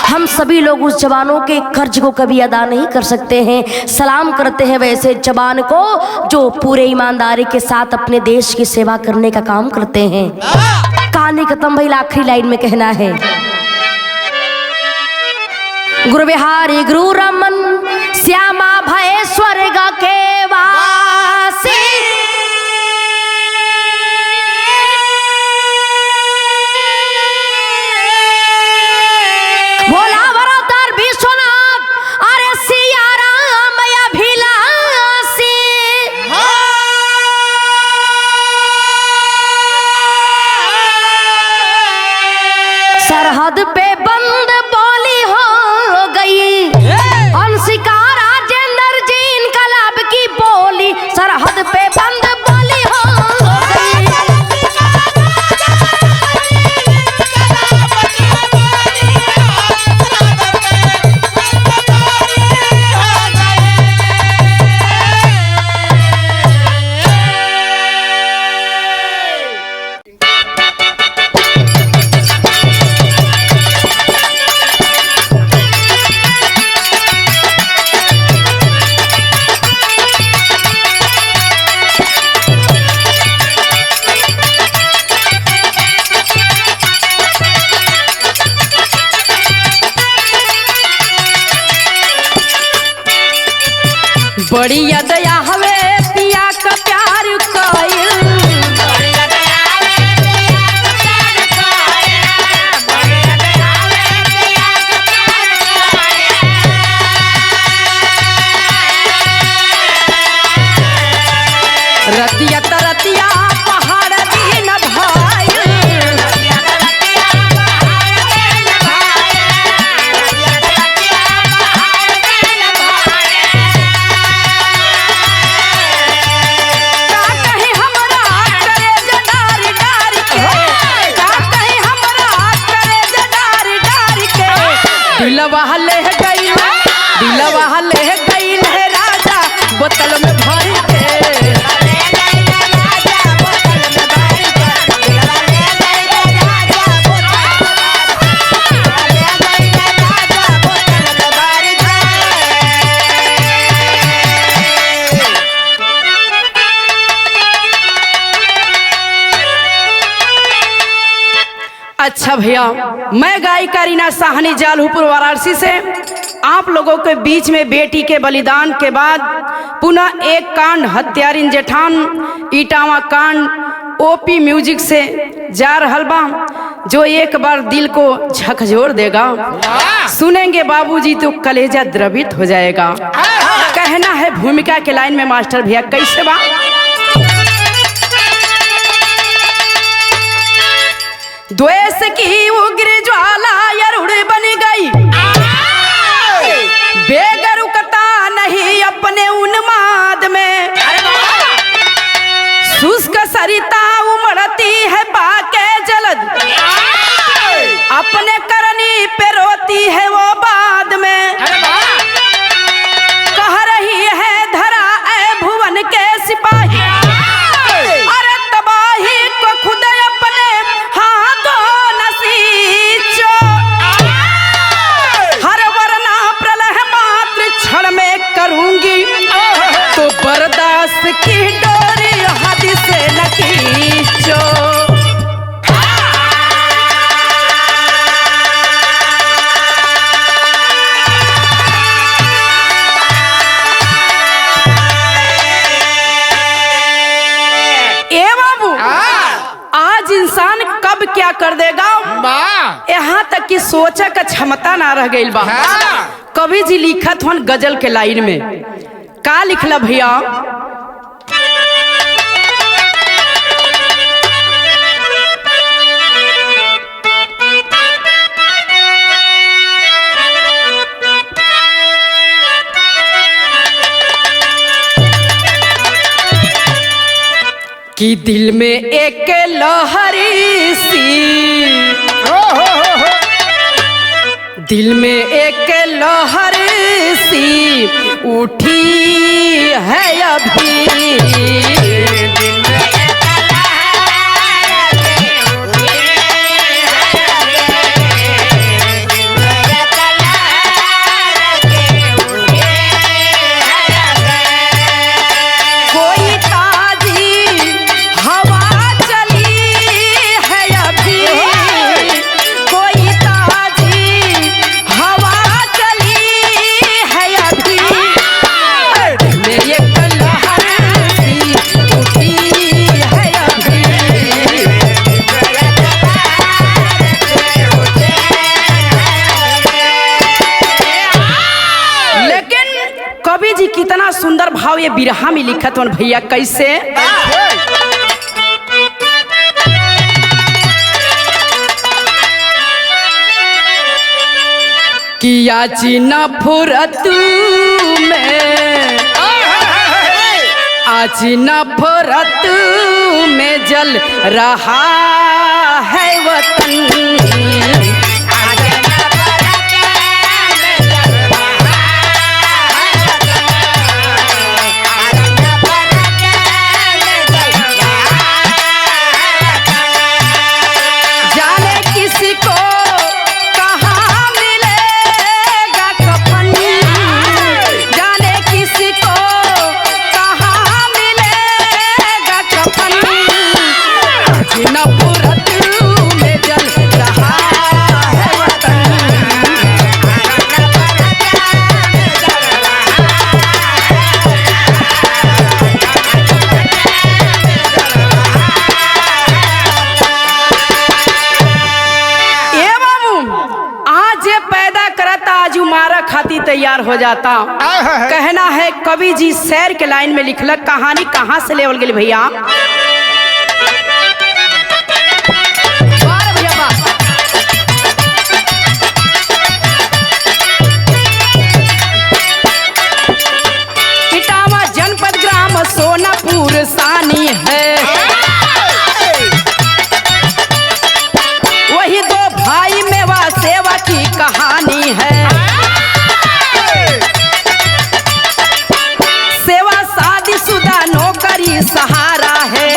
हम सभी लोग उस जवानों के कर्ज को कभी अदा नहीं कर सकते हैं। सलाम करते हैं वैसे जवान को जो पूरे ईमानदारी के साथ अपने देश की सेवा करने का काम करते हैं। कहानी खत्म भई, आखिरी लाइन में कहना है, गुरु बिहारी गुरु रमन श्यामा भय स्वर्ग के वासी, भोला भरतर विश्वनाथ अरे सिया राम अभिलाषी। सरहद पे बंद बोली हो गई अंशिका राजेंद्र जी इनकलाब की बोली, सरहद पे बंद बोली हो गई। बड़ी दया हवे पिया का प्यार कइल, रतिया तरतिया पहाड़ दिन भाई, दिलवा ले गईल है राजा बोतल में भर के। अच्छा भैया, मैं गायिका रीना साहनी जालहूपुर वाराणसी से आप लोगों के बीच में बेटी के बलिदान के बाद पुनः एक कांड हत्यारिन जेठान इटावा कांड ओपी म्यूजिक से जा रहल बा, जो एक बार दिल को झकझोर देगा। सुनेंगे बाबूजी तो कलेजा द्रवित हो जाएगा। कहना है भूमिका के लाइन में मास्टर भैया कैसे बा, द्वेष की उग्र ज्वाला यरुड़ बन गई, बेगरुकता नहीं अपने उन्माद में, शुष्क सरिता उमड़ती है बाके जलद, अपने करनी पे रोती है वो बाद में, कह रही है धरा ए भुवन के सिपाही, अरे तबाही को खुद अपने हाथों नसीचो, हर वरना प्रलय मात्र क्षण में करूंगी, तो बर्दाश्त की डोरी हद से न खींचो। आज इंसान कब क्या कर देगा, यहाँ तक कि सोचा का क्षमता ना रह गई बा। कवि जी लिखत हन गजल के लाइन में का लिखला भैया, कि दिल में एक लहरी सी, दिल में एक लहर सी उठी है अभी। कवि जी कितना सुंदर भाव ये बिरहा में लिखत हन भैया, कैसे किया जीना फुरतू में, आज नफरत में जल रहा है वतन। खाती तैयार हो जाता। कहना है कवि जी शेर के लाइन में लिखलक, कहानी कहां से लेवल गई भैया। इटावा जनपद ग्राम सोनापुर सानी है, वही दो भाई मेवा सेवा की कहानी है। सहारा है,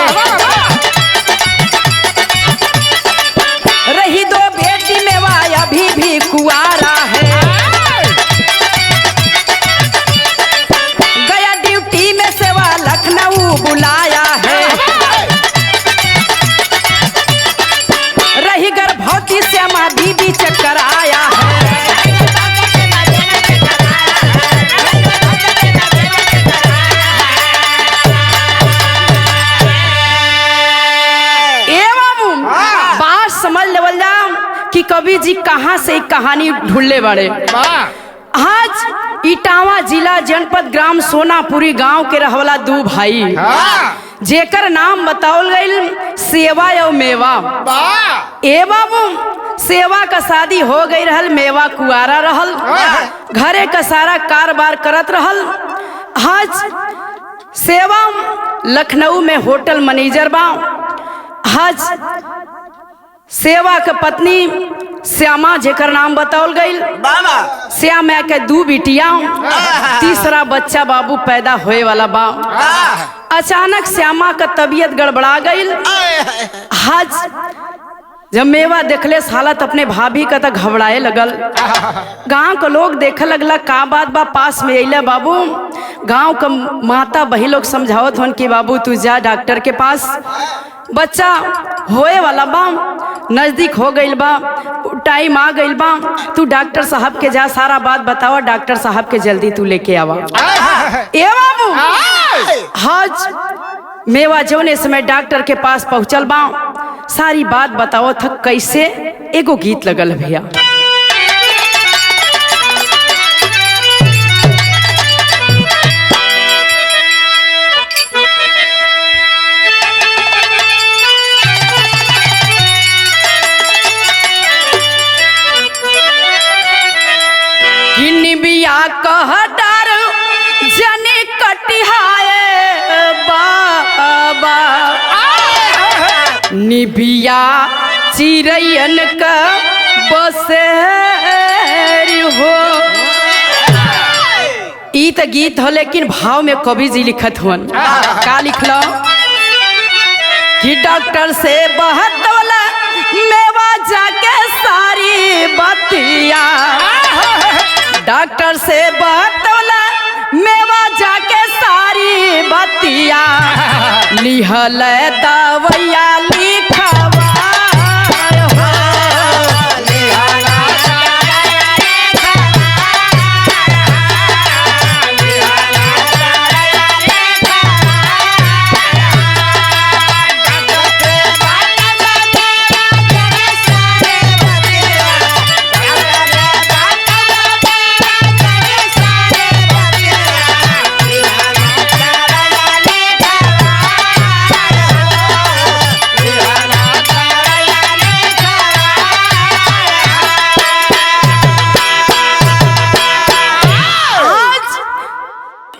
रही दो बेटी मेवा अभी भी कुआरा है। गया ड्यूटी में सेवा लखनऊ बुलाया है, रही गर्भवती श्यामा बीबी चक्कर आया है। समझ लेवल जाओ कि कवि जी कहां से कहानी ढूंढले बड़े। आज इटावा जिला जनपद ग्राम सोनापुरी गांव के रहवाला दो भाई, जेकर नाम बताओल गईल सेवा और मेवा। ए बाबू, सेवा का शादी हो गई रहल, मेवा कुआरा रहल, घरे का सारा कारोबार करत रहल। आज सेवा लखनऊ में होटल मैनेजर बा। आज सेवा के पत्नी श्यामा जेकर नाम बताओल गईल, श्यामा के दो बिटिया, तीसरा बच्चा बाबू पैदा होए वाला बा। अचानक श्यामा का तबीयत गड़बड़ा गईल। आज जब मेवा देखले हालत अपने भाभी का तो घबराए लगल। गांव के लोग देखे लगला का बात बा, पास में अइले बाबू। गांव का माता बही लोग समझावत हन कि बाबू तू जा डॉक्टर के पास, बच्चा होए वाला बा, नजदीक हो गईल बा, टाइम आ गईल बा, तू डॉक्टर साहब के जा सारा बात बतावा, डॉक्टर साहब के जल्दी तू लेके आवा। ए बाबू, आज मेवा जौने समय डॉक्टर के पास पहुंचल बा, सारी बात बताओ था। कैसे एगो गीत लगल भैया। बिया कह डर जने कटिहाए बाबा, निबिया चिरैयन का बसेर हो। ई त गीत हो लेकिन भाव में कवि जी लिखत हुन का लिखलो कि डॉक्टर से बहतौला मेवा जाके सारी बतिया, डॉक्टर से बहतौला मेवा जाके सारी बतिया, लिहल दवैया लिखवा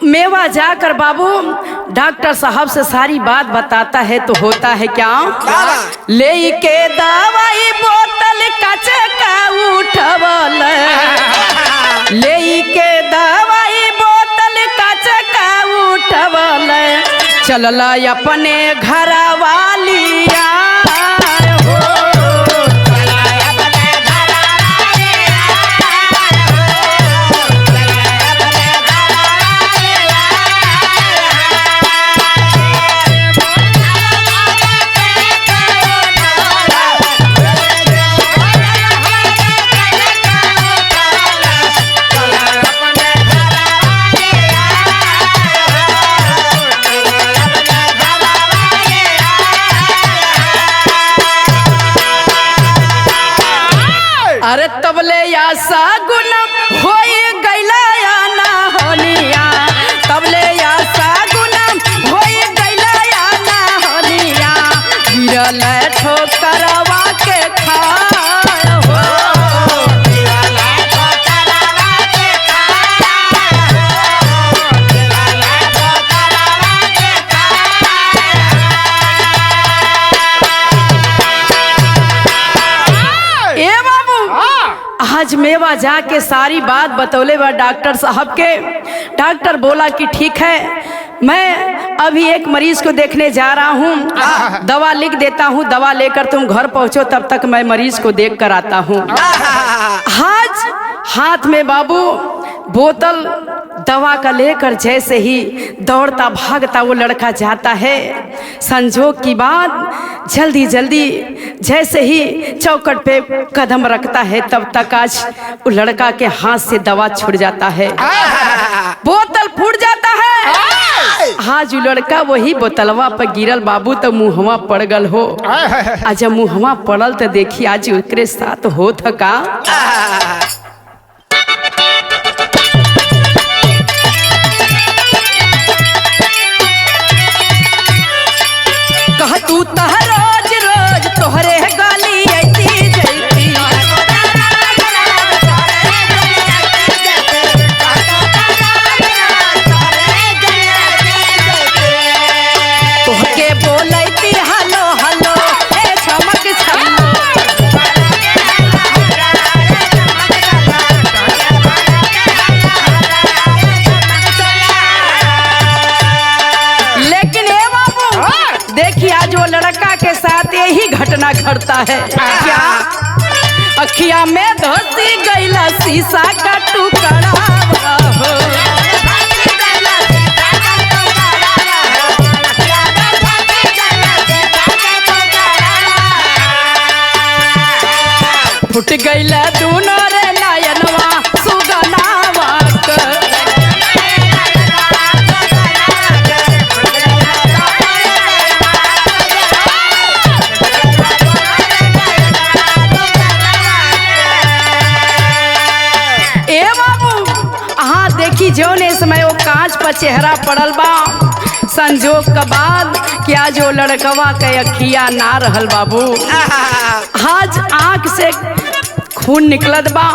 मेवा जाकर बाबू डॉक्टर साहब से सारी बात बताता है तो होता है क्या, ले के दवाई बोतल कच का उठवल, ले के दवाई बोतल कच का उठवल, चलल अपने घर वालिया अरे तबले या सागुन होई गैला या ना होनिया, तबले या सागुन होई गैला या ना होनिया, गिरल ठोकरवा के खाय हो। आज मेवा जाके सारी बात बतौले बा डॉक्टर साहब के। डॉक्टर बोला कि ठीक है, मैं अभी एक मरीज को देखने जा रहा हूँ, दवा लिख देता हूँ, दवा लेकर तुम घर पहुँचो, तब तक मैं मरीज को देख कर आता हूँ। आज हाथ में बाबू बोतल दवा का लेकर जैसे ही दौड़ता भागता वो लड़का जाता है। संजोग की बात जल्दी जल्दी जैसे ही चौखट पे कदम रखता है तब तक आज वो लड़का के हाथ से दवा छूट जाता है, बोतल फूट जाता है। आज वो लड़का वही बोतलवा पर गिरल बाबू तो मुहवा पड़ गल हो। आज जब मुहवा पड़ल तो देखी आज उसके साथ हो थका। कह तू तह रोज रोज तोहरे गाली ऐती जैती, तोहके बोलैती हलो हलो ए चमक छलो, लेकिन ए बाबू देखिए आज वो लड़का के साथ यही घटना घटता है। क्या अखिया में धोती गईला शीशा का टुकड़ा हो, फुट गईला दोनों रे नयनवा सुगनावा कर। जौने समय वो कांच पर चेहरा पड़ल बा, संजोग का बाद क्या जो लड़कवा के अखिया ना रहल बाबू, आज आंख से खून निकलत बा।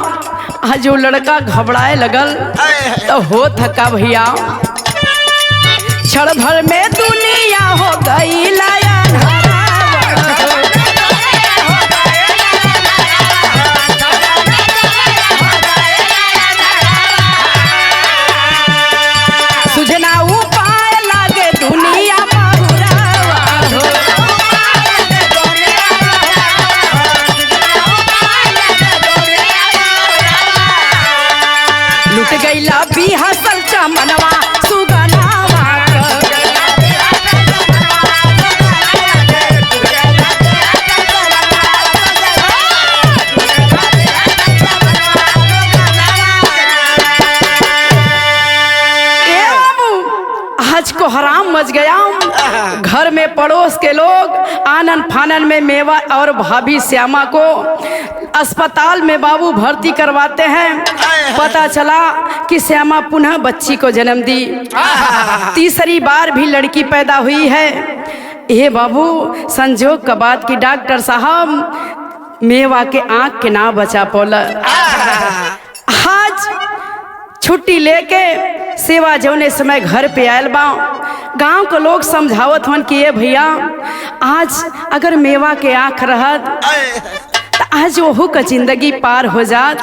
आज जो लड़का घबराए लगल तो हो थका भैया, क्षण भर में दुनिया हो गई लाया। लुट गईला भी हसल चमनवा सुगनावा आज को हराम मच गया। घर में पड़ोस के लोग आनन फानन में मेवा और भाभी श्यामा को अस्पताल में बाबू भर्ती करवाते हैं। पता चला कि श्यामा पुनः बच्ची को जन्म दी, तीसरी बार भी लड़की पैदा हुई है। ये बाबू संजोग का बात कि डॉक्टर साहब मेवा के आंख के ना बचा पौला। आज छुट्टी लेके सेवा जौने समय घर पे आयल बा, गांव के लोग समझावत हन कि ये भैया आज अगर मेवा के आंख रहत तो आज वहू का जिंदगी पार हो जात।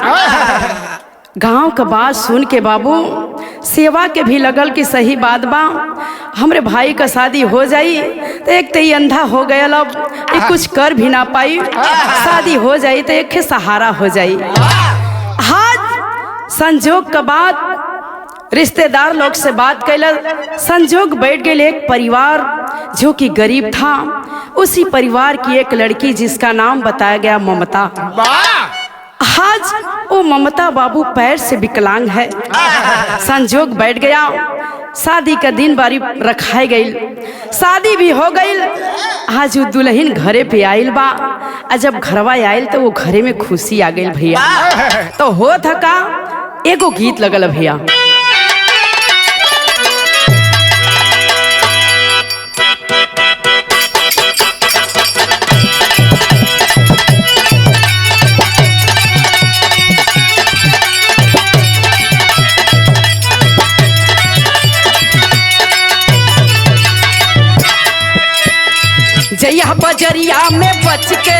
गांव का बात सुन के बाबू सेवा के भी लगल कि सही बात बा, हमरे भाई का शादी हो जाई तो एक तो ये अंधा हो गया, अब ये कुछ कर भी ना पाई, शादी हो जाई तो एक सहारा हो जाई। आज संजोग का बात रिश्तेदार लोग से बात कैला, संजोग बैठ गए एक परिवार जो कि गरीब था, उसी परिवार की एक लड़की जिसका नाम बताया गया ममता। आज वो ममता बाबू पैर से विकलांग है। संजोग बैठ गया, शादी का दिन बारी रखाई गई, शादी भी हो गई। आज वो दुल्हन घरे पे आयल बा, जब घरवा आयल तो वो घरे में खुशी आ गई भैया। तो हो थका एगो गीत लगल भैया। जया बजरिया में बच के,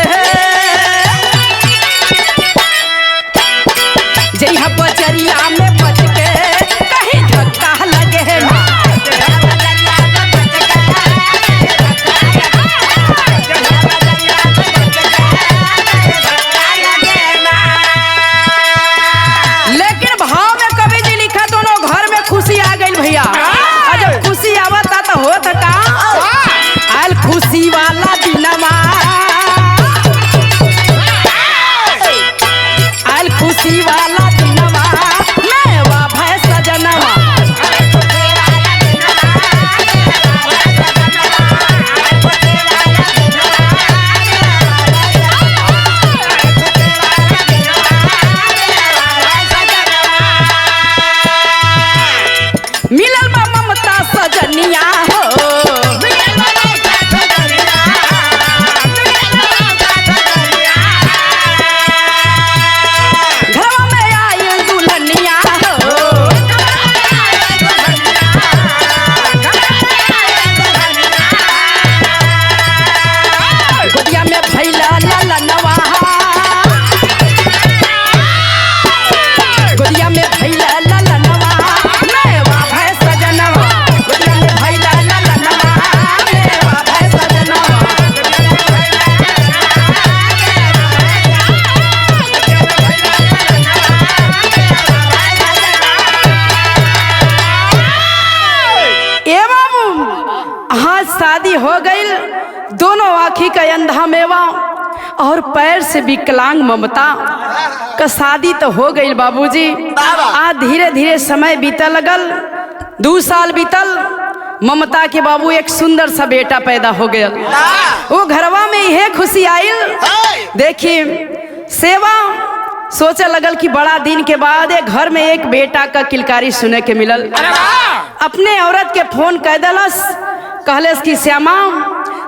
जया बजरिया में बच के कहीं धक्का लगे ना। लेकिन भाव में कभी नहीं लिखा, दोनों घर में खुशी आ गई भैया। जब खुशी आवता तो होता का आयल खुशी वाला दिनमा, आयल खुशी वाला दिनमा मेवा भय सजनवा। मिलल बा ममता सजनिया हो, शादी हो गई। दोनों आँखी का अंधा मेवा और पैर से विकलांग ममता का शादी तो हो गई बाबूजी। आज धीरे धीरे समय बीता लगल, 2 साल बीतल। ममता के बाबू एक सुंदर सा बेटा पैदा हो गया। वो घरवा में यह खुशी आयल। देखिए सेवा सोचे लगल कि बड़ा दिन के बाद एक घर में एक बेटा का किलकारी सुने के मिलल। अपने औरत के फोन कह दलस, कहलस कि श्यामा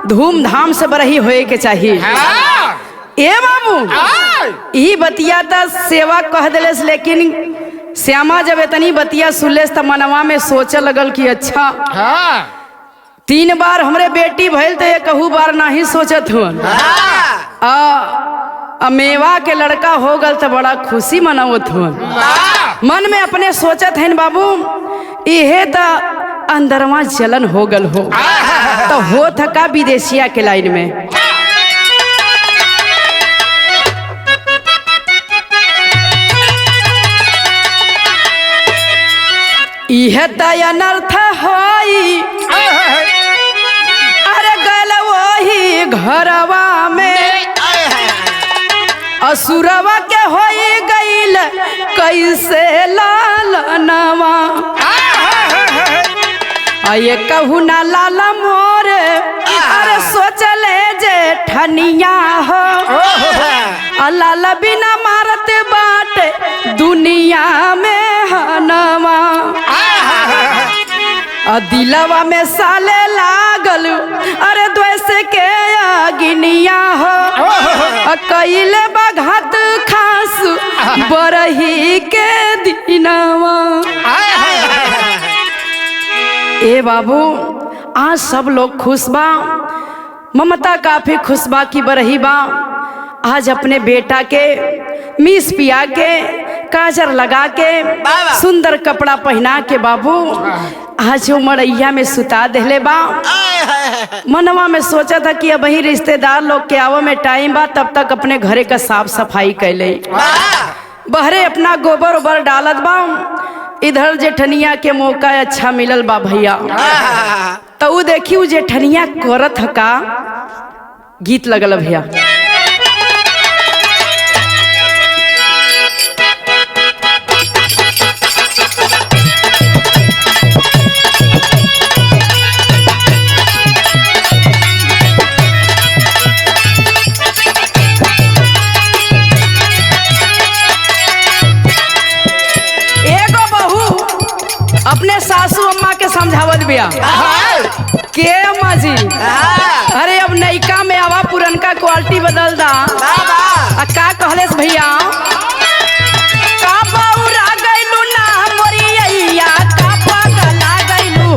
धूमधाम से बरही होए के चाहिए। ए बाबू यही बतिया था सेवा कह दिलस, लेकिन श्यामा जब इतनी बतिया सुनलेस तो मनवा में सोचे लगल कि अच्छा 3 बार हमरे बेटी भइल तो ये कहू बार नहीं सोचत हुन। मेवा के लड़का हो गल तो बड़ा खुशी मनावत हुन। मन में अपने सोचत हैं बाबू इहे तो अंदरवा जलन हो गल हो, तो हो थका विदेशिया के लाइन में। इहे त अनर्थ होई अरे गल वही घरवा में असुरवा के होई गईल कैसे लालनवा ये कहू ना लाल मोरे अरे सोचले जे ठनिया हो लाल बिना मारत बाटे दुनिया में हनवा दिलवा में साले लागल अरे द्वेष के अगिनिया हो कैले बघात खास बरही के दिनवा। ए बाबू आज सब लोग खुश बा, ममता काफी खुश बा की बरही बा आज अपने बेटा के मीस पिया के काजर लगा के सुंदर कपड़ा पहना के बाबू आज वो मड़ैया में सुता देले बा। मनवा में सोचा था कि अब ही रिश्तेदार लोग के आवे में टाइम बा, तब तक अपने घरे का साफ सफाई कैले बहरे अपना गोबर उबर डालत बा। इधर जेठनिया के मौका अच्छा मिलल बा भैया, तो वो देखी वो जेठनिया करत का गीत लगल भैया। अपने सासू अम्मा के समझावत बिया के अम्मा जी अरे अब नैका में आवा पुरनका क्वालिटी बदल दा। का कहले भैया का बौरा गइलू ना मोरिया का पगला गइलू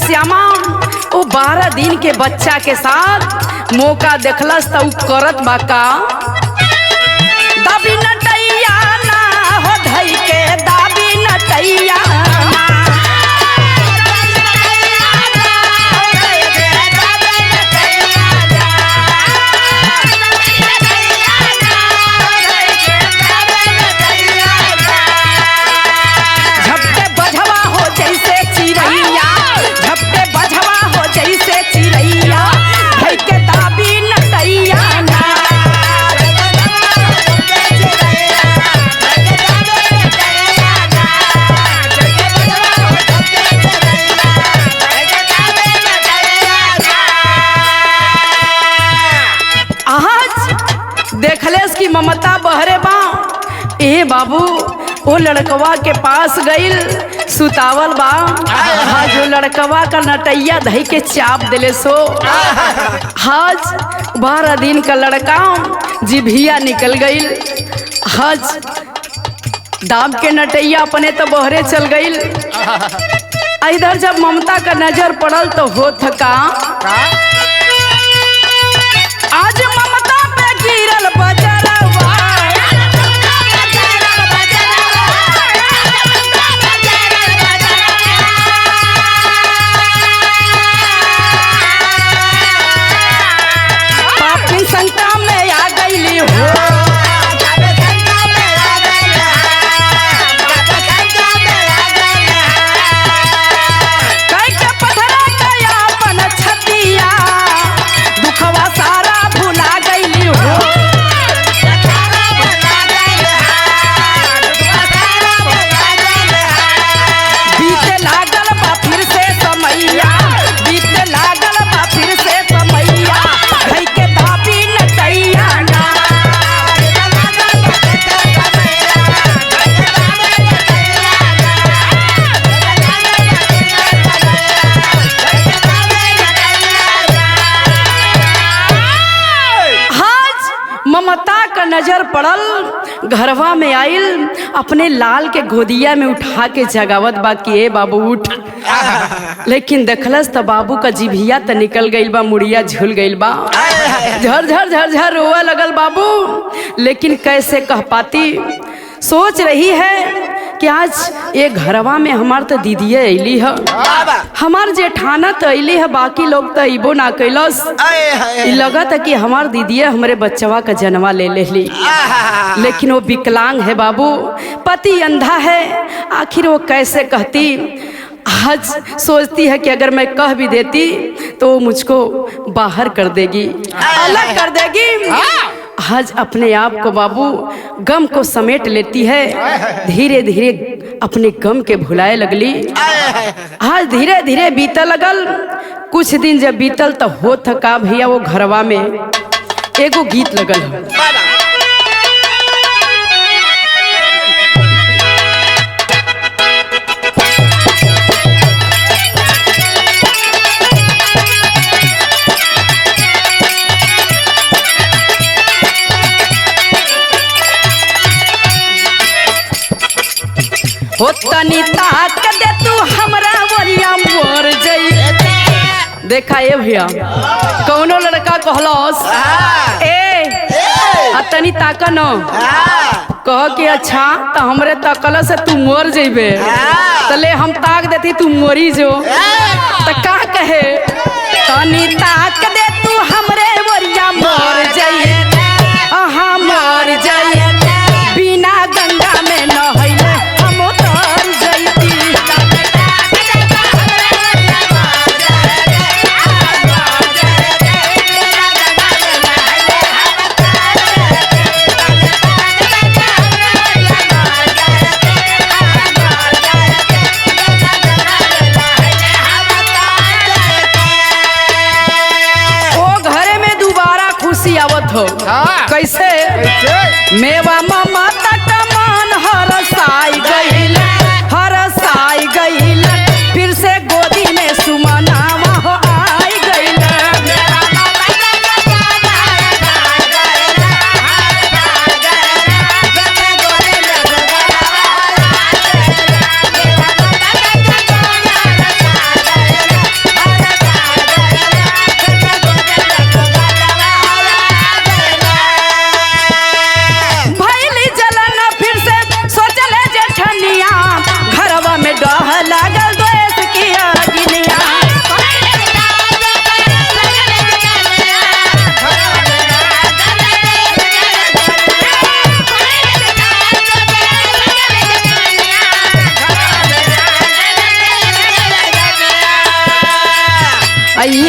श्यामा वो 12 दिन के बच्चा के साथ मौका देखलस तो करत बाका दाबी नटैया ना हो धई के दाबी नटैया ममता बहरे बा। ए बाबू वो लड़कवा के पास गइल सुतावल बा। जो लड़कवा का नटैया धई के चाप दिले सो आज 12 दिन का लड़का जिभिया निकल गइल। आज दाब के नटैया अपने तो बहरे चल गइल। इधर जब ममता का नजर पड़ल तो होत का आज ममता पे गिरल बजरवा पापी संकट में आ गईली हो कई के पथरा गया अपन छतिया नजर पड़ल, घरवा में आइल, अपने लाल के गोदिया में उठा के जगावत बा कि ए बाबू उठ। लेकिन देखलस त बाबू का जिभिया त निकल गइल बा, मुड़िया झूल गइल बा, झरझर झरझर रोवा लगल बाबू। लेकिन कैसे कह पाती, सोच रही है कि आज ये घरवा में हमार तो दीदिया अली है, हमार जेठाना तो अली है, बाकी लोग तो अबो ना कैलस। लगत है कि हमार दीदिया हमारे बच्चवा का जन्मा ले ली, लेकिन वो विकलांग है बाबू, पति अंधा है। आखिर वो कैसे कहती। आज सोचती है कि अगर मैं कह भी देती तो वो मुझको बाहर कर देगी, अलग कर देगी। आज अपने आप को बाबू गम को समेट लेती है, धीरे धीरे अपने गम के भुलाए लगली। आज धीरे धीरे बीतल लगल। कुछ दिन जब बीतल तो हो थका भैया, वो घरवा में एगो गीत लगल। हो तनी ताक दे तू हमरा वरिया मोर जई। देखा ये भैया, कौनो लड़का कहलस ए तनी ताका न, कह के अच्छा तो हमरे तकल से तू मोर जेबे, तले हम ताक देती तू मोरी जो, तो का कहे तनी ताक दे तू हमरे वरिया मोर जई, हाँ मोर जई, बिना गंगा में नहैले हो। कैसे मेवा मामा तक मन हरसाई गईल, हरसाई गईल, फिर से गोदी में सुमनावा हो आई गईल।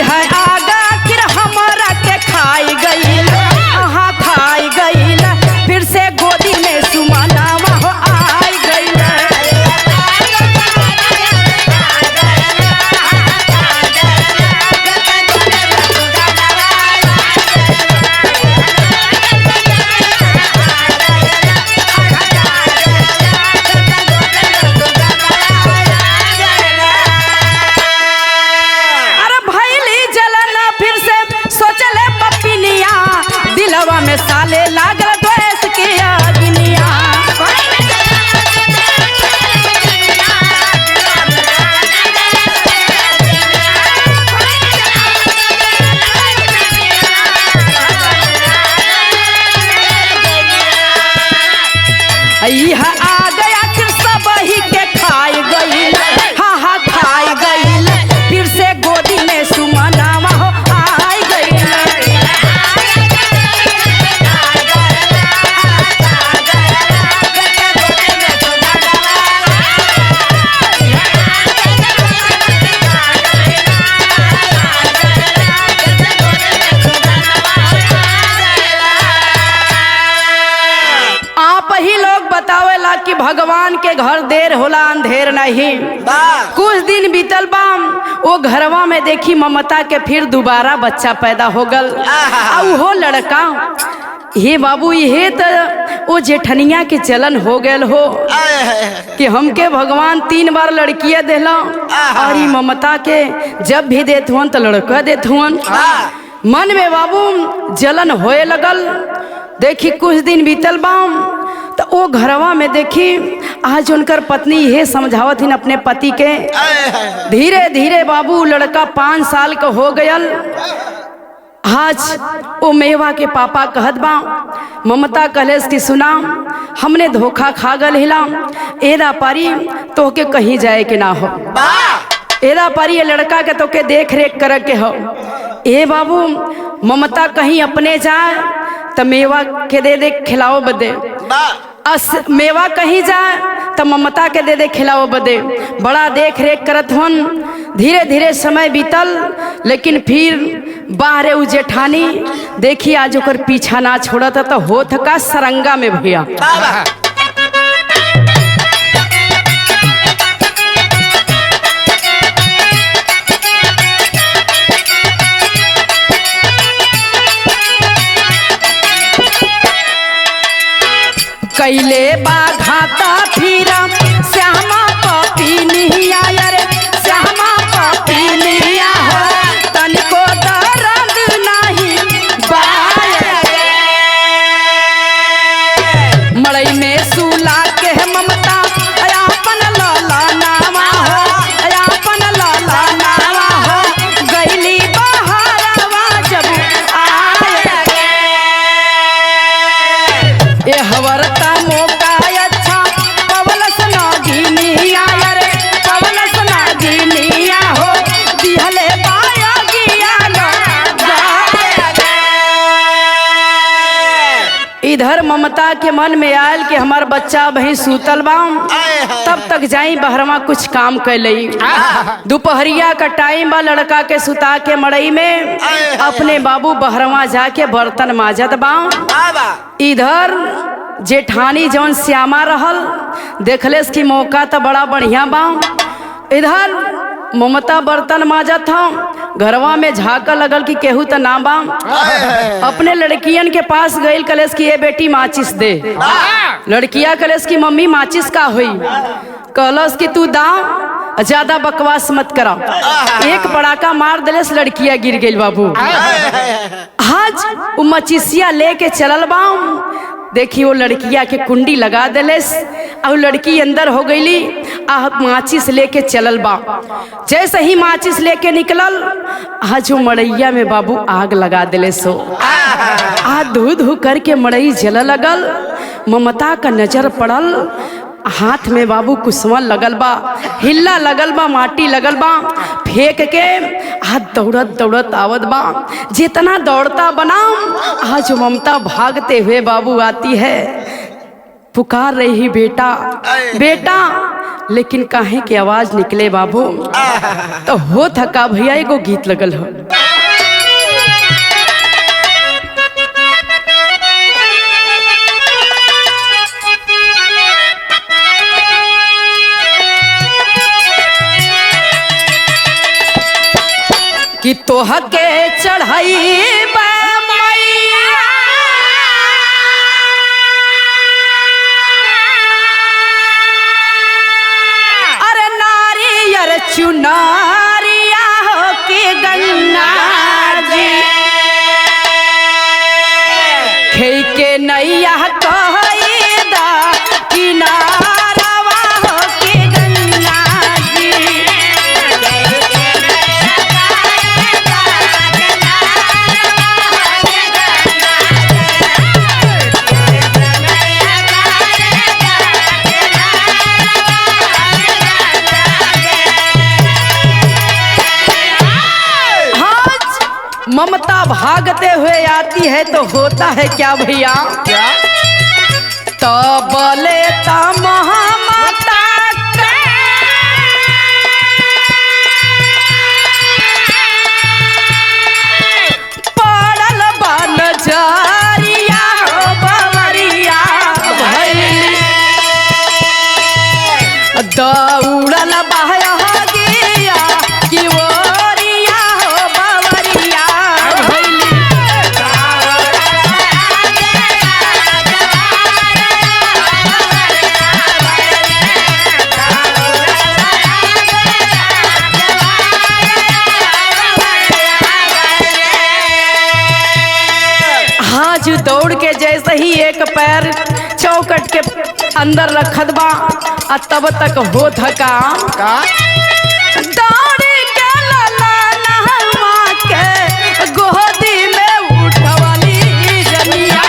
है आगा फिर हमारा के खाई गईल, हाँ खाई गईल, फिर से गोदी में सुमनावा हो आई गईल। में साले लागल द्वेष के अग्निया, आ गया फिर सब ही के खाई गईल, हाँ हाँ खाई गईल, फिर से गोदी में सुमनावा हो आई गईल। बतावेला कि भगवान के घर देर होला अंधेर नहीं। कुछ दिन बीतल बा, वो घरवा में देखी ममता के फिर दोबारा बच्चा पैदा हो गल। वो लड़का हे बाबू ये तो वो जेठनिया के चलन हो गल हो कि हमके भगवान 3 बार लड़किया देला, और ये ममता के जब भी देत हुन तो लड़का देत हुन। मन में बाबू जलन होए लगल। देखी कुछ दिन बीतल बाम तो वो घरवा में देखी आज उनकर पत्नी ये समझावत हिन अपने पति के। धीरे धीरे बाबू लड़का 5 साल का हो गयल। आज वो मेवा के पापा कहत बा, ममता कलेस की सुना हमने धोखा खा गल हिला, एरा पारी तो के कहीं जाए के ना हो, एरा पारी ये लड़का के तो के देख रेख कर के हो। ए बाबू ममता कहीं अपने जाए तो मेवा के दे खिलाओ बदे, मेवा कहीं जाए तो ममता के दे खिलाओ बदे। बड़ा देख रेख करत हन। धीरे धीरे समय बीतल, लेकिन फिर बाहरे उ जेठानी देखी आज ओकर पीछा ना छोड़त तो होत का सरंगा में भैया। कैले बाघाता फिरा श्यामा पपी निहिया रे, श्यामा पपी निहिया हो तनिको दर्द नहीं बाय। मड़ई में सुला के ममता अपन लाला नावा हो, अपन लाला नावा हो गईली बहारवा जब आए। ए हवरता इधर ममता के मन में आयल कि हमार बच्चा बही सूतल बा, तब तक जाई बहरवा कुछ काम कर लई। दोपहरिया का टाइम बा, लड़का के सुता के मड़ई में अपने बाबू बहरवा जाके बर्तन माजत बा। इधर जेठानी जौन श्यामा रहल देखलेस कि मौका तो बड़ा बढ़िया बा। इधर ममता बर्तन माजत था, घरवा में झाका लगल कि केहू तो ना बा। अपने लड़कियन के पास गईल, कलेस की ये बेटी माचिस दे। लड़किया कलेस की मम्मी माचिस का हुई, कहलस कि तू दाव, ज्यादा बकवास मत करा। एक पड़ाका मार दिलेस, लड़किया गिर गई बाबू। आज वो मचिसिया लेके चलल बा। देखी वो लड़किया के कुंडी लगा दिलेस और लड़की अंदर हो गईली। माचिस लेके चलल बा। जैसे ही माचिस लेके निकलल, आज वो मड़ैया में बाबू आग लगा दिले सो। धू धू करके मड़ई जल लगल। ममता का नजर पड़ल, हाथ में बाबू कुसुमा लगल बा, हिल्ला लगल बा, माटी लगल बा। फेंक के हाथ दौड़त दौड़त आवत बा। जितना दौड़ता बना, आज ममता भागते हुए बाबू आती है, पुकार रही बेटा बेटा, लेकिन काहे की आवाज निकले बाबू। तो हो थका भैया एगो गीत लगल हो। कि तोह के चढ़ाई चुनारिया हो के गन्ना जी खे के नैया कहदा किनारवा हो के गन्ना जी। ममता भागते हुए आती है तो होता है क्या भैया, तो बोले ता ममता पड़ल बा नजरिया हो बवरिया भैली, दौड़ल बहया गिया कि वो आज दौड़ के जैसे ही एक पैर चौकट के अंदर रखत बा आ तब तक हो थका दौड़ के ललनवा के गोदी में उठवली जनिया।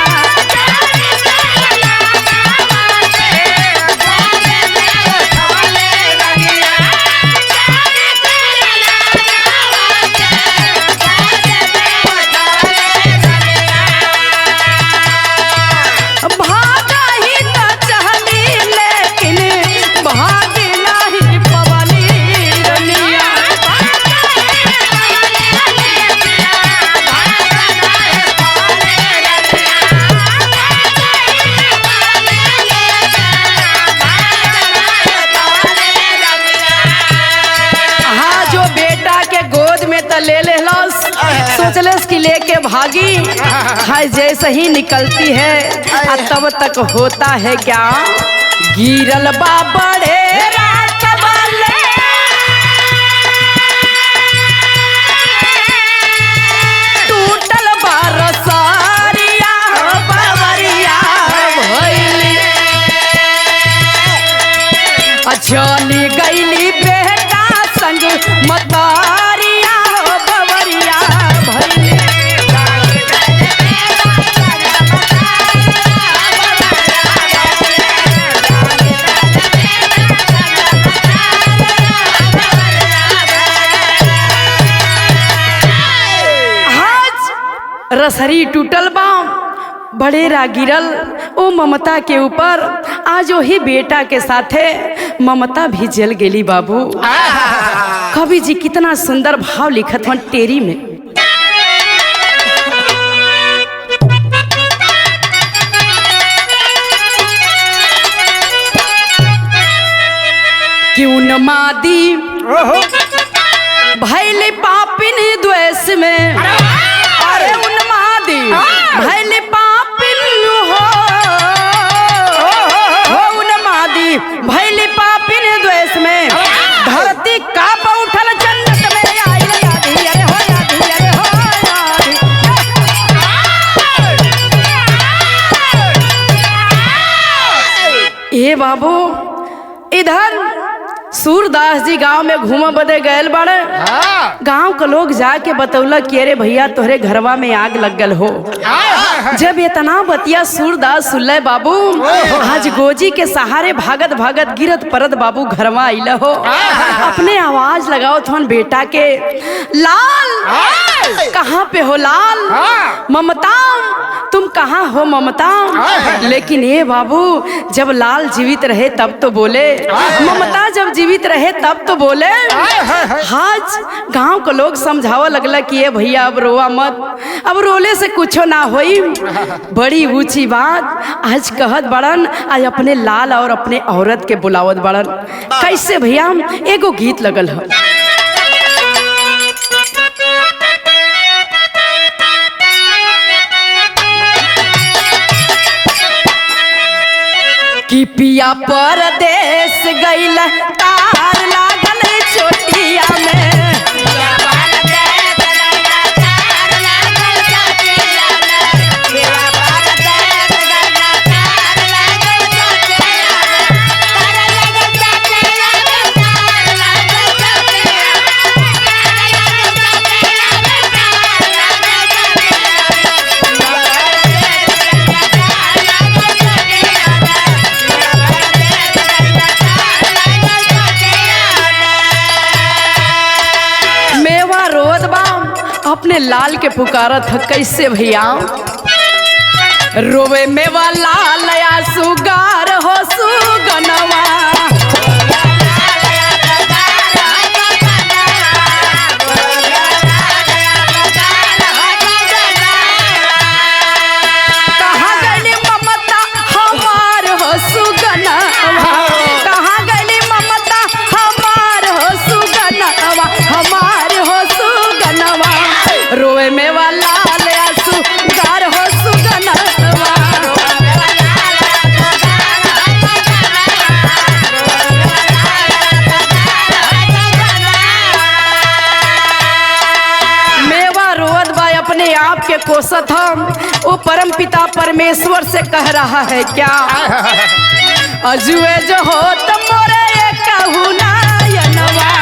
सोचलस कि लेके भागी हाय जैसे ही निकलती है आ तब तक होता है क्या गिरल बा बड़े रात वाले टूटल बा रसारिया बावरिया भइली चली गईली बेटा संग मतारिया बवरिया भइली। रसरी टूटल बा बड़ेरा गिरल ओ ममता के ऊपर आज वही बेटा के साथे ममता भी जल गेली बाबू। कवि जी कितना सुंदर भाव लिखत हन टेरी में। क्यों न मादी भैली पापिन द्वेष में अरे उन्मादी भैली पापिन हो उन्मादी भैली पापिन द्वेष में धरती का उठल जन्नत में आई यादी अरे हो यादी अरे हो यादी। ए बाबू इधर सूरदास जी गांव में घूम बदे गए बड़े गांव के लोग जाके बतौला कि अरे भैया तोहरे घरवा में आग लग गल हो। जब इतना बतिया सूरदास सुनले बाबू आज गोजी के सहारे भागत भागत गिरत परत बाबू घरवा आइल हो। अपने आवाज लगाओ थोन बेटा के लाल कहाँ पे हो लाल ममता तुम कहाँ हो ममता। लेकिन ये बाबू जब लाल जीवित रहे तब तो बोले ममता जब जीवित रहे तब तो बोले। आज गांव के लोग समझावा लगला कि ये भैया अब रोआ मत अब रोले से कुछो ना होई। बड़ी ऊंची बात आज कहत बड़न आज अपने लाल और अपने औरत के बुलावत बड़न। कैसे भैया एगो गीत लगल हो कि पिया परदेश गइल तार लागल चोटिया में अपने लाल के पुकारत है। कैसे भैया रोवे में वाला लया सुगार हो सुगनवा कहाँ गली ममता हमार हो सुगनवा कहाँ गली ममता हमार हो सुगनवा हमार हो सुगनवा रोए में वाला आंसू गार हो सुगनवा अपने आप के कोसत हम, वो परम पिता परमेश्वर से कह रहा है क्या, अजुए जो हो तो मोरे ये कहू ना ये नवा।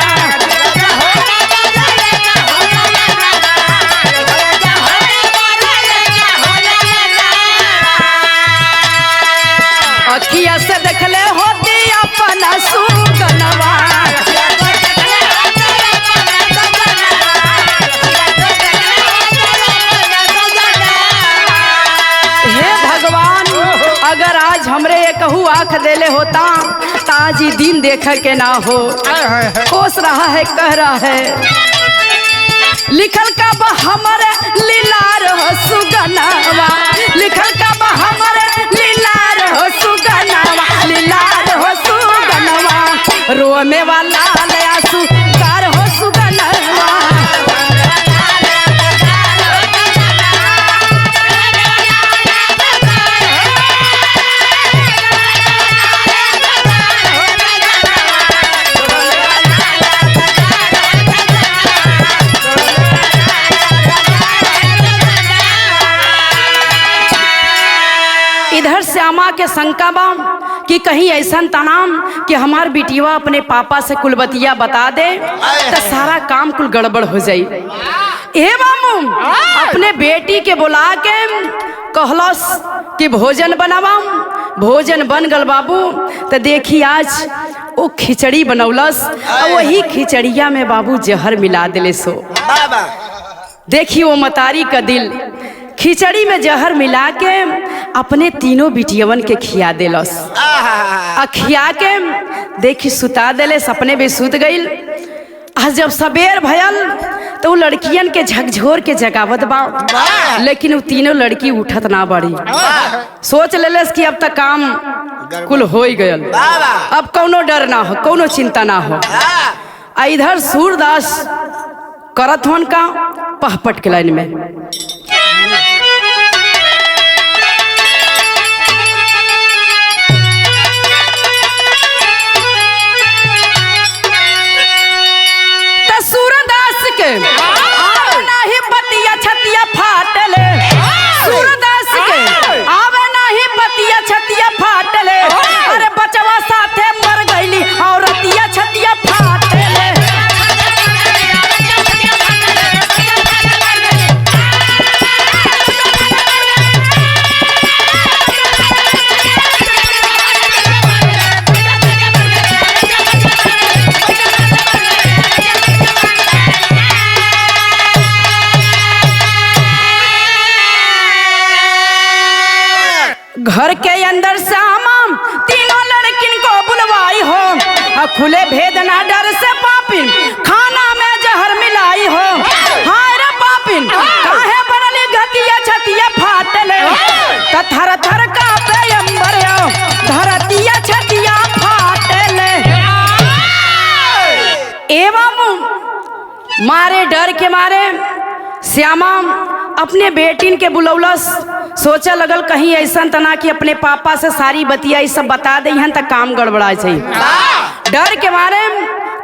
अखिया से देखले होती अपना सुगनवा, हे भगवान अगर आज हमरे ये कहू आँख देले होता ताज ही दिन देख के ना हो। कोस रहा है कह रहा है लिखल का बा हमारे लीलार हो सुगनवा, लिखल का बा हमारे लीलार हो सुगनवा, लीलार हो सुगनवा, रोने वाला आंसू कार हो सुगनवा। इधर श्यामा के शंका बा कि कहीं ऐसा तनाम कि हमार बिटिया अपने पापा से कुलबतिया बता दे तो सारा काम कुल गड़बड़ हो जाई। ए मामू अपने बेटी के बुला के कहलस कि भोजन बनावा, भोजन बन गल बाबू। तो देखी आज वो खिचड़ी बनौलस और वही खिचड़िया में बाबू जहर मिला दिले सो। देखी वो मतारी का दिल खिचड़ी में जहर मिला के अपने तीनों बिटियवन के खिया देलस। खिया के देखी सुता देले, सपने में सुत गईल। आज जब सबेर भयल तो वो लड़कियन के झकझोर के जगावत बा, लेकिन वो तीनों लड़की उठत ना बड़ी। सोच लेलस कि अब तक काम कुल हो ही गयल, अब कौनो डर ना हो, कौनो चिंता ना हो। इधर सूरदास करत हन का पहपट के लाइन में सूरदास के आवे नाही बतिया छतिया फाटले, सूरदास के आवे नाही बतिया छतिया फाटले, अरे बचवा साथे मर गईली और रतिया छतिया फाटले। घर के अंदर श्यामा तीनों लड़किन को बुलवाई हो, खुले भेद ना डर से पापिन खाना में जहर मिलाई हो। हाय रे पापिन काहे बनली घतिया छतिया फाटले, त थर थर कांपे अंबर धरतिया छतिया फाटले। एवं मारे डर के मारे श्यामा अपने बेटिन के बुलौलस। सोचा लगल कहीं ऐसा तना कि अपने पापा से सारी बतिया ये सब बता दे तक काम गड़बड़ा जाए। डर के मारे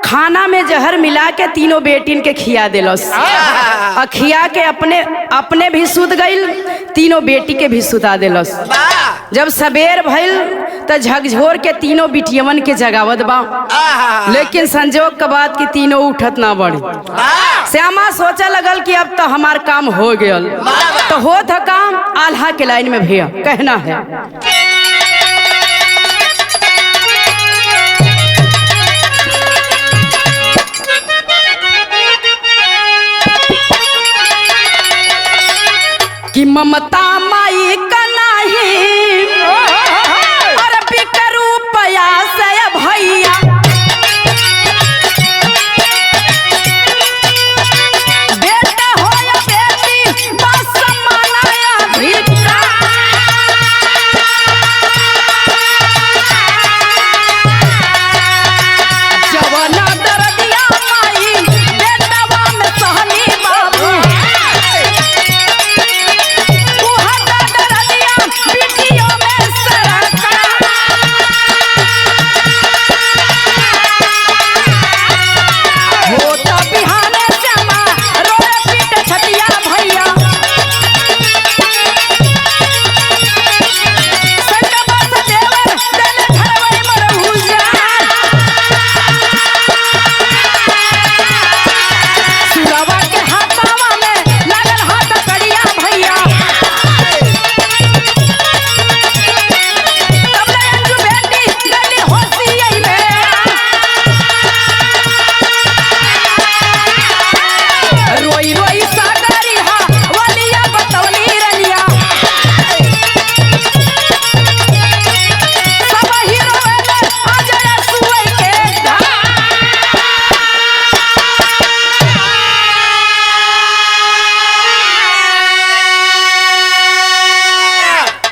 खाना में जहर मिला के तीनों बेटिन के खिया दिलस। खिया के अपने भी सुत गईल, तीनों बेटी के भी सुता दिलस। जब सबेर भइल तो झकझोर के तीनों बिटियवन के जगावत बा, लेकिन संजोग के बाद कि तीनों उठत ना बड़ी। श्यामा सोचा लगल कि अब तो हमार काम हो गयल, तो हो था काम आल्हा के लाइन में भैया कहना है। कि ममता माई का नहीं और बिकर रुपया से भैया, बेटा हो या बेटी बस मनाया भिक्षा। जवाना दर्दिया माई बेटवा में सहनी बाबू,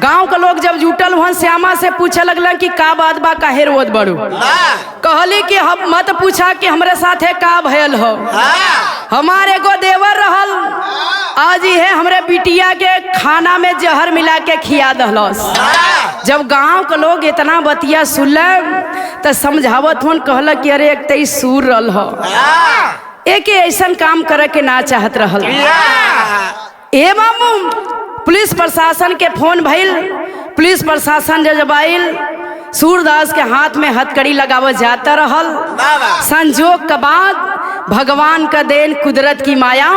गांव के लोग जब जुटल हुआ श्यामा से पूछे लगल कि का बात बा, काहे रोत बड़ू। कहली कि हम मत पूछा कि हमरे साथे का भयल हो। हमारे एगो देवर रहल, आज ये हमरे बिटिया के खाना में जहर मिला के खिया दहलस। जब गांव के लोग इतना बतिया सुनल तो समझावत हुन, कहल कि अरे एक तई सूर रहल हो, एक ऐसा काम करे के ना चाहत रहल। ए मामू पुलिस प्रशासन के फोन भइल, पुलिस प्रशासन जब आइल सूरदास के हाथ में हथकड़ी लगाव जाता रहल। संजोग के बाद भगवान का देन, कुदरत की माया,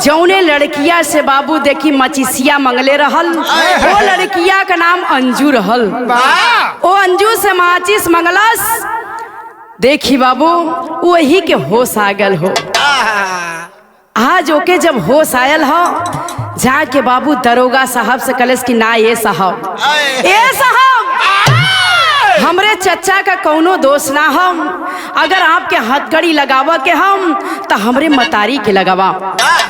जौने लड़किया से बाबू देखी मचिसिया मंगले रहल, वो लड़किया का नाम अंजू रहल। वो अंजू से माचिस मंगलस, देखी बाबू वही के होश आ गल हो। आज ओके जब होश आयल हो, जाके बाबू दरोगा साहब से कलेस कि ना ये साहब, हमरे चचा का कौनो दोष ना हम, अगर आपके हथकड़ी लगावा के हम तो हमरे मतारी के लगावा,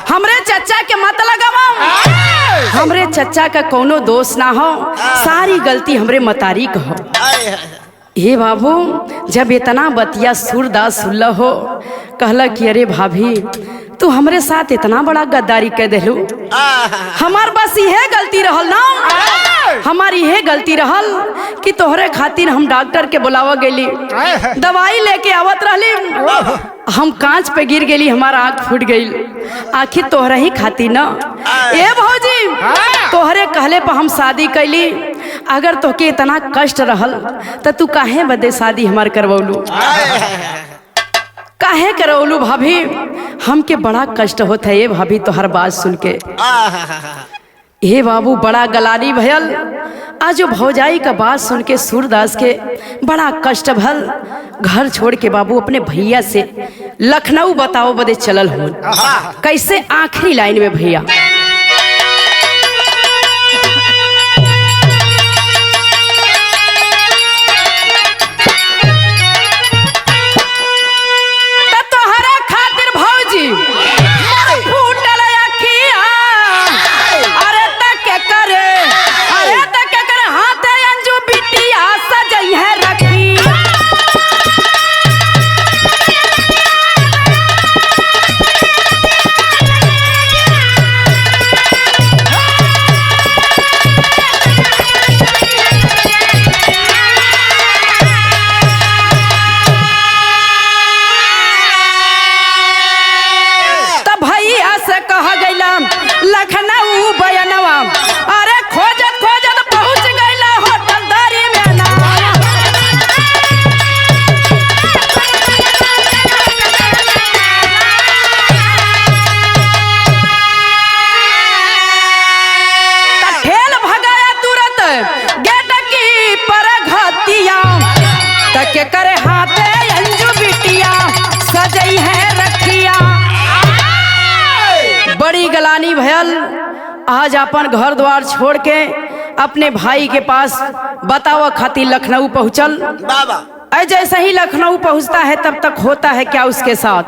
हमरे चचा के मत लगावा। हमरे चचा का कौनो दोष ना हो, सारी गलती हमरे मतारी का हो। ये बाबू जब इतना बतिया सूरदास सुनल हो, कहला कि अरे भाभी तू हमरे साथ इतना बड़ा गद्दारी कर देलू। हमार बस यह गलती रहल ना, हमारी यह गलती रहल कि तोहरे खातिर हम डॉक्टर के बुलावा गेली, दवाई लेके आवत रहली, हम कांच पे गिर गेली, हमारा आँख फूट गई। आखिर तोहरा ही खातिर ना। ए भौजी तोहरे कहले पर हम शादी कैली, अगर तोके इतना कष्ट रहल तो तू काहे बदे शादी हमार करवलू, काहे करवलू भाभी? हमके बड़ा कष्ट होता है ये भाभी तोहर बात सुन के। हे बाबू बड़ा गलानी भयल। आज भौजाई का बात सुन के सूरदास के बड़ा कष्ट भल। घर छोड़ के बाबू अपने भैया से लखनऊ बताओ बदे चलल हो। कैसे? आखिरी लाइन में भैया लखनऊ बयनवा, अरे खोजत खोजत पहुंच गईला होटल दारी में ना। ठेल भगाया तुरंत गेट की पर घतिया, तके करे हाथे अंजू बिटिया सजई है रखिया। बड़ी गलानी भयल। आज अपन घर द्वार छोड़ के अपने भाई के पास बतावा खातिर लखनऊ पहुंचल। जैसे ही लखनऊ पहुंचता है तब तक होता है क्या उसके साथ?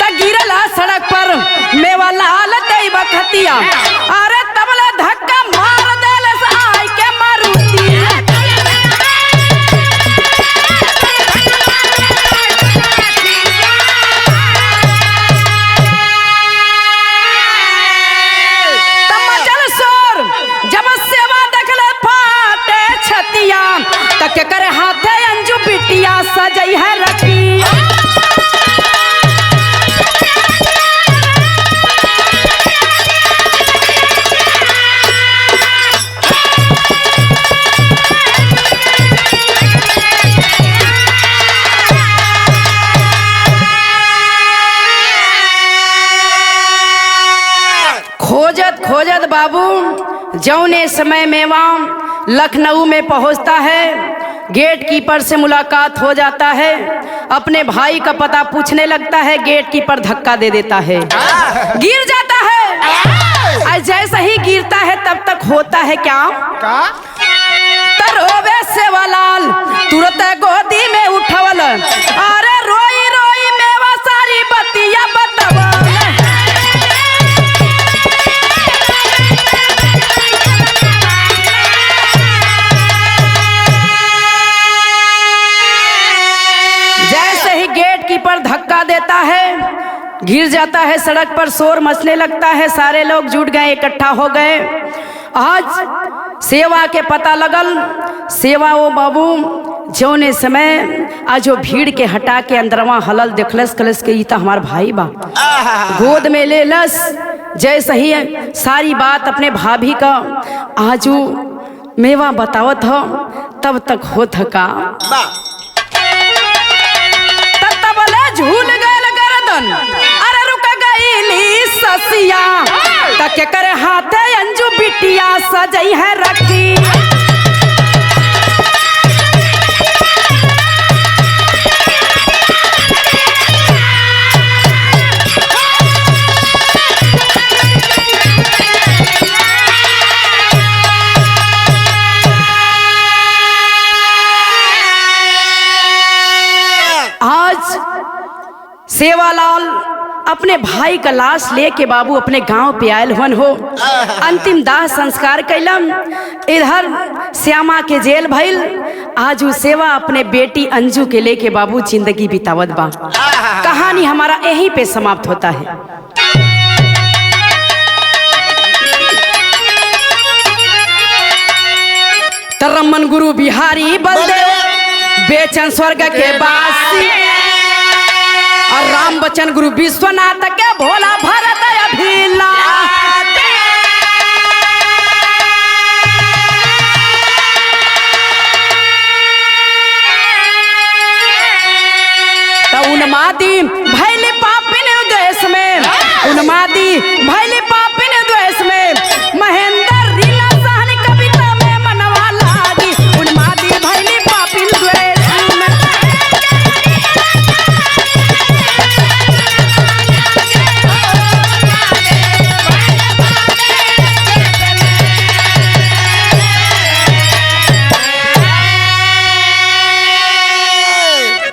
तक गिरला सड़क पर मेवा लाल दई बखतिया, अरे तबला धक्का मार देले से आई के मारुति। तक करे हाथे अंजू बिटिया सजई है रखी। खोजत खोजत बाबू जौने समय मेवा लखनऊ में पहुंचता है, गेट कीपर से मुलाकात हो जाता है, अपने भाई का पता पूछने लगता है, गेट कीपर धक्का दे देता है, गिर जाता है। जैसे ही गिरता है तब तक होता है क्या? तरोबे सेवालाल तुरंत गोदी में उठवल, अरे रोई रोई मेवा सारी बतिया बतावा। गिर जाता है सड़क पर, शोर मचने लगता है, सारे लोग जुट गए, इकट्ठा हो गए। आज सेवा के पता लगल, सेवा वो बाबू जौने समय आज वो भीड़ के हटा के अंदरवा हलल देखलस, कलस के ई त हमार भाई बा, गोद में ले लस। जैसे ही सारी बात अपने भाभी का आजू मेवा बतावत हो, तब तक होत का झूल गए गर्दन, अरे रुक गई ससिया, तक कर हाथे अंजू बिटिया सजई है रखी। सेवालाल अपने भाई का लाश लेके बाबू अपने गांव पे आयल हुन हो, अंतिम दाह संस्कार कैलम। इधर श्यामा के जेल भइल, आज वो सेवा अपने बेटी अंजू के लेके बाबू जिंदगी बितावत बा। कहानी हमारा यहीं पे समाप्त होता है। तरमन गुरु बिहारी बलदेव बेचन स्वर्ग के बासी, और राम बच्चन गुरु विश्वनाथ के भोला भरत अभिला। तो उन्मादी